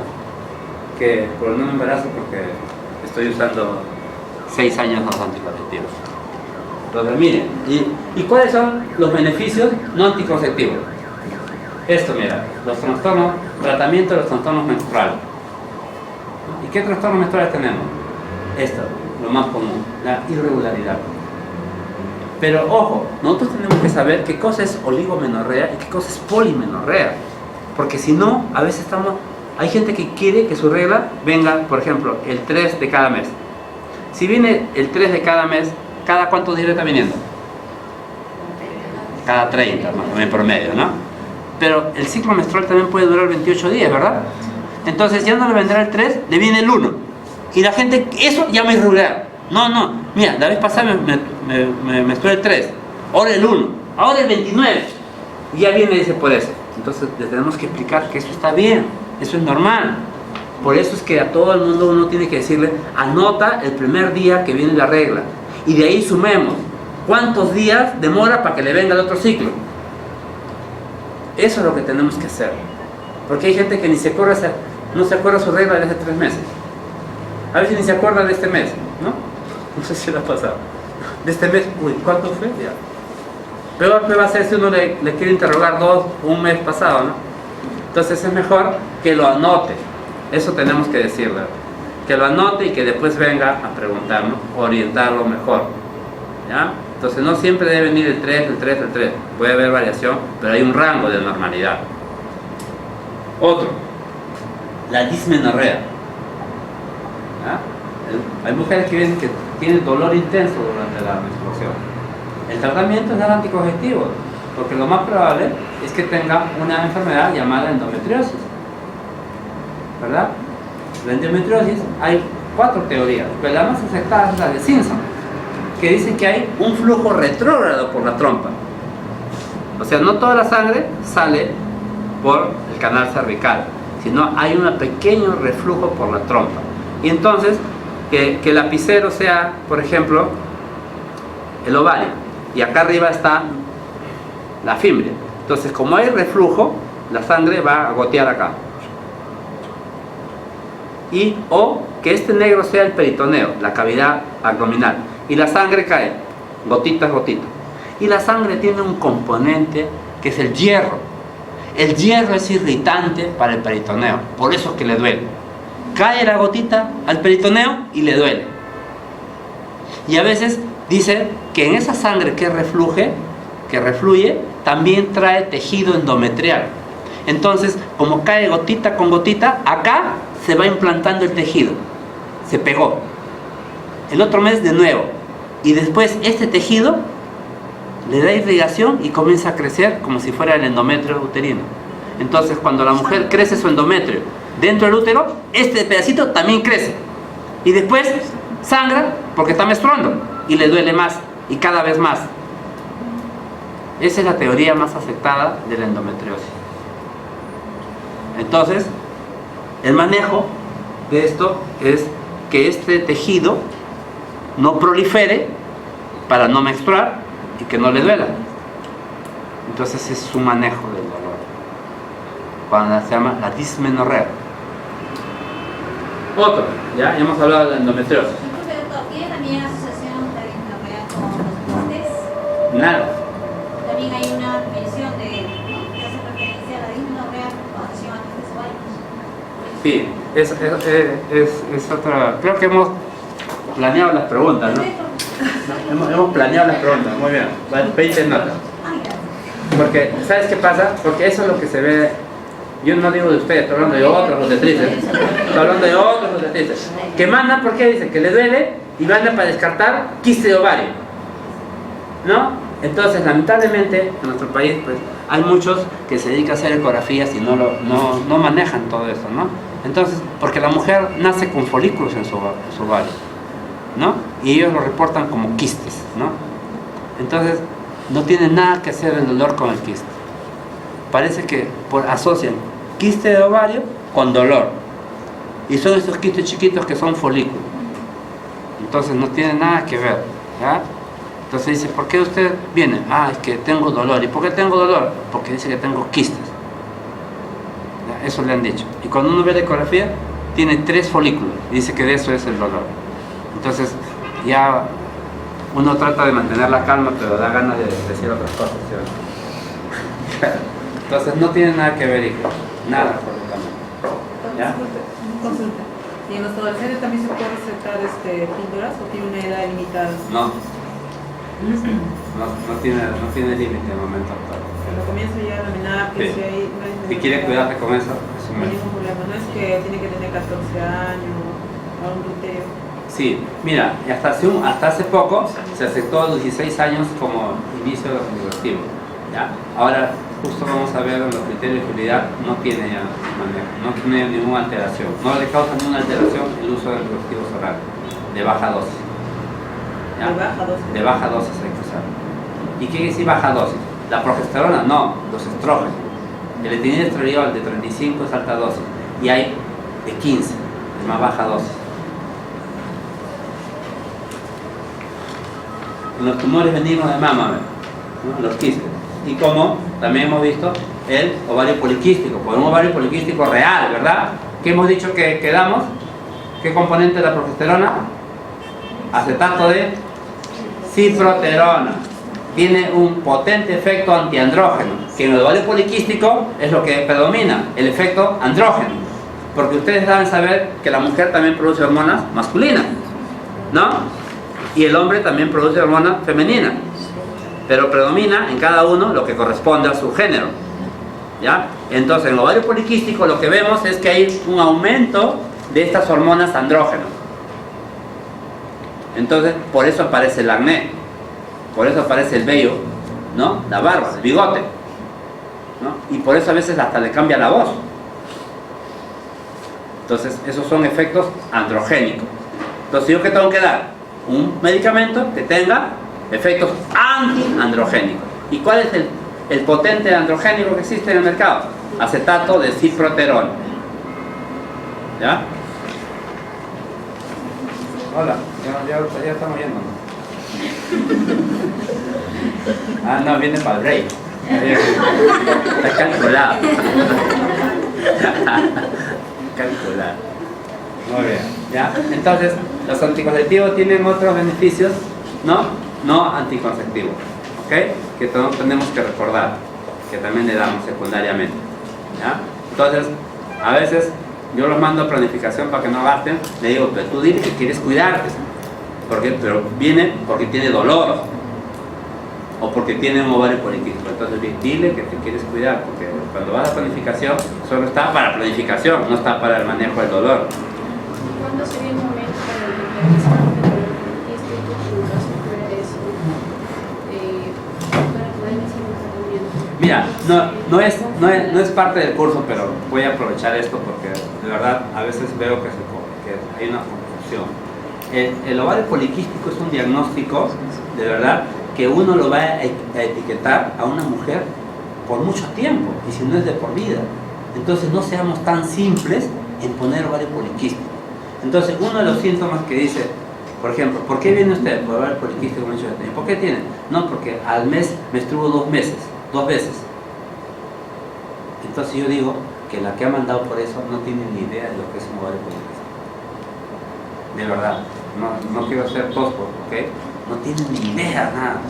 que por no me embarazo porque estoy usando 6 años los anticonceptivos. Entonces, miren, ¿y cuáles son los beneficios no anticonceptivos? Esto, mira, los trastornos, tratamiento de los trastornos menstruales. ¿Y qué trastornos menstruales tenemos? Esto, lo más común, la irregularidad. Pero ojo, nosotros tenemos que saber qué cosa es oligomenorrea y qué cosa es polimenorrea. Porque si no, a veces hay gente que quiere que su regla venga, por ejemplo, el 3 de cada mes. Si viene el 3 de cada mes, ¿cada cuántos días está viniendo? Cada 30, más o menos, en promedio, ¿no? Pero el ciclo menstrual también puede durar 28 días, ¿verdad? Entonces ya no le vendrá el 3, le viene el 1. Y la gente, eso ya me irregular. No, mira, la vez pasada me menstrué el 3, ahora el 1, ahora el 29. Y ya viene y dice por eso. Entonces le tenemos que explicar que eso está bien, eso es normal. Por eso es que a todo el mundo uno tiene que decirle, anota el primer día que viene la regla. Y de ahí sumemos cuántos días demora para que le venga el otro ciclo. Eso es lo que tenemos que hacer. Porque hay gente que no se acuerda su regla de hace 3 meses. A veces ni se acuerda de este mes, ¿no? No sé si le ha pasado. De este mes, uy, ¿cuánto fue? Ya. Peor que va a ser si uno le quiere interrogar un mes pasado, ¿no? Entonces es mejor que lo anote. Eso tenemos que decirle. Que lo anote y que después venga a preguntarnos, orientarlo mejor. ¿Ya? Entonces no siempre debe venir el 3. Puede haber variación, pero hay un rango de normalidad. Otro, la dismenorrea. Hay mujeres que ven que tienen dolor intenso durante la menstruación. El tratamiento es dar anticonceptivos, porque lo más probable es que tenga una enfermedad llamada endometriosis. ¿Verdad? La endometriosis, hay 4 teorías, pero la más aceptada es la de Simpson, que dice que hay un flujo retrógrado por la trompa. O sea, no toda la sangre sale por el canal cervical, sino hay un pequeño reflujo por la trompa. Y entonces, que el apicero sea, por ejemplo, el ovario, y acá arriba está la fimbria. Entonces, como hay reflujo, la sangre va a gotear acá. O que este negro sea el peritoneo, la cavidad abdominal, y la sangre cae, gotitas. Y la sangre tiene un componente que es el hierro. El hierro es irritante para el peritoneo, por eso es que le duele. Cae la gotita al peritoneo y le duele. Y a veces dice que en esa sangre que refluye, también trae tejido endometrial. Entonces, como cae gotita con gotita, acá se va implantando el tejido. Se pegó. El otro mes de nuevo. Y después este tejido le da irrigación y comienza a crecer como si fuera el endometrio uterino. Entonces, cuando la mujer crece su endometrio dentro del útero, este pedacito también crece. Y después sangra porque está menstruando y le duele más y cada vez más. Esa es la teoría más aceptada de la endometriosis. Entonces, el manejo de esto es que este tejido no prolifere para no menstruar y que no le duela. Entonces es su manejo del dolor, cuando se llama la dismenorrea. Otro, ya hemos hablado de la endometriosis. Incluso, doctor, ¿tiene también asociación Nada. También hay una mención de, ¿no?, que hace referencia a la dismenorrea con acción antes de su Sí, es otra. Creo que hemos planeado las preguntas, ¿no? Hemos planeado las preguntas, muy bien. 20 notas. Porque, ¿sabes qué pasa? Porque eso es lo que se ve. Yo no digo de ustedes, estoy hablando de otros obstetrices. Estoy hablando de otros obstetrices. Que mandan, ¿por qué? Dicen que les duele y mandan para descartar quiste de ovario, ¿no? Entonces, lamentablemente, en nuestro país, pues, hay muchos que se dedican a hacer ecografías y no manejan todo eso, ¿no? Entonces, porque la mujer nace con folículos en su ovario, ¿no? Y ellos lo reportan como quistes, ¿no? Entonces, no tiene nada que hacer el dolor con el quiste. Parece que asocian quiste de ovario con dolor. Y son esos quistes chiquitos que son folículos. Entonces, no tiene nada que ver, ¿ya? Entonces dice, ¿por qué usted viene? Ah, es que tengo dolor. ¿Y por qué tengo dolor? Porque dice que tengo quistes. ¿Ya? Eso le han dicho. Y cuando uno ve la ecografía, tiene 3 folículos. Y dice que de eso es el dolor. Entonces, ya uno trata de mantener la calma, pero da ganas de decir otras cosas, ¿sí o no? Entonces, no tiene nada que ver, hijo. Nada, absolutamente. ¿Ya? Consulta. ¿Y en los adolescentes también se puede recetar píldoras o tiene una edad limitada? No. No tiene límite en el momento actual. Cuando comienza ya a laminar, que Sí. si hay... Si quiere cuidarse con eso, es No un hay ningún problema. No es que tiene que tener 14 años o un gluteo. Sí, mira, hasta hace poco se aceptó a los 16 años como inicio de los anticonceptivos, ¿ya? Ahora, justo vamos a ver en los criterios de seguridad, no tiene ya manejo, no tiene ninguna alteración, no le causa ninguna alteración el uso de anticonceptivos orales, de baja dosis. ¿Ya? De baja dosis. De baja dosis hay que usar. ¿Y qué quiere decir baja dosis? La progesterona, no, los estrógenos. El etiliestradiol de 35 es alta dosis y hay de 15, es más baja dosis. En los tumores benignos de mama, ¿no? Los quistes. Y como también hemos visto el ovario poliquístico, por un ovario poliquístico real, ¿verdad? ¿Qué hemos dicho que quedamos? ¿Qué componente de la progesterona? Acetato de ciproterona. Tiene un potente efecto antiandrógeno, que en el ovario poliquístico es lo que predomina, el efecto andrógeno. Porque ustedes deben saber que la mujer también produce hormonas masculinas, ¿no? Y el hombre también produce hormonas femeninas, pero predomina en cada uno lo que corresponde a su género, ¿ya? Entonces, en el ovario poliquístico lo que vemos es que hay un aumento de estas hormonas andrógenas. Entonces, por eso aparece el acné, por eso aparece el vello, ¿no? La barba, el bigote, ¿no? Y por eso a veces hasta le cambia la voz. Entonces, esos son efectos androgénicos. Entonces, ¿yo qué tengo que dar? Un medicamento que tenga efectos antiandrogénicos. ¿Y cuál es el potente androgénico que existe en el mercado? Acetato de ciproterona. ¿Ya? Hola, ya estamos yendo, ¿no? Ah, no, viene para el break. Está calculado. Calculado. Muy bien, ¿ya? Entonces, los anticonceptivos tienen otros beneficios, no anticonceptivos, ¿ok? Que todos tenemos que recordar, que también le damos secundariamente, ¿ya? Entonces, a veces yo los mando a planificación para que no gasten, le digo, pero tú dile que quieres cuidarte, pero viene porque tiene dolor, o porque tiene un ovario poliquístico. Entonces dile que te quieres cuidar, porque cuando vas a planificación, solo está para planificación, no está para el manejo del dolor. ¿Cuándo sería el momento para el realizamiento del instituto en caso de eso, para poder iniciar un tratamiento? Mira, no es parte del curso, pero voy a aprovechar esto porque de verdad a veces veo que hay una confusión. El ovario poliquístico es un diagnóstico, de verdad, que uno lo va a etiquetar a una mujer por mucho tiempo, y si no es de por vida. Entonces no seamos tan simples en poner ovario poliquístico. Entonces, uno de los síntomas que dice, por ejemplo, ¿por qué viene usted? Por ovario poliquístico. ¿Por qué tiene? No, porque al mes menstruo 2 veces. Entonces yo digo que la que ha mandado por eso no tiene ni idea de lo que es un ovario poliquístico. De verdad, no quiero ser tosco, ¿ok? No tiene ni idea, nada.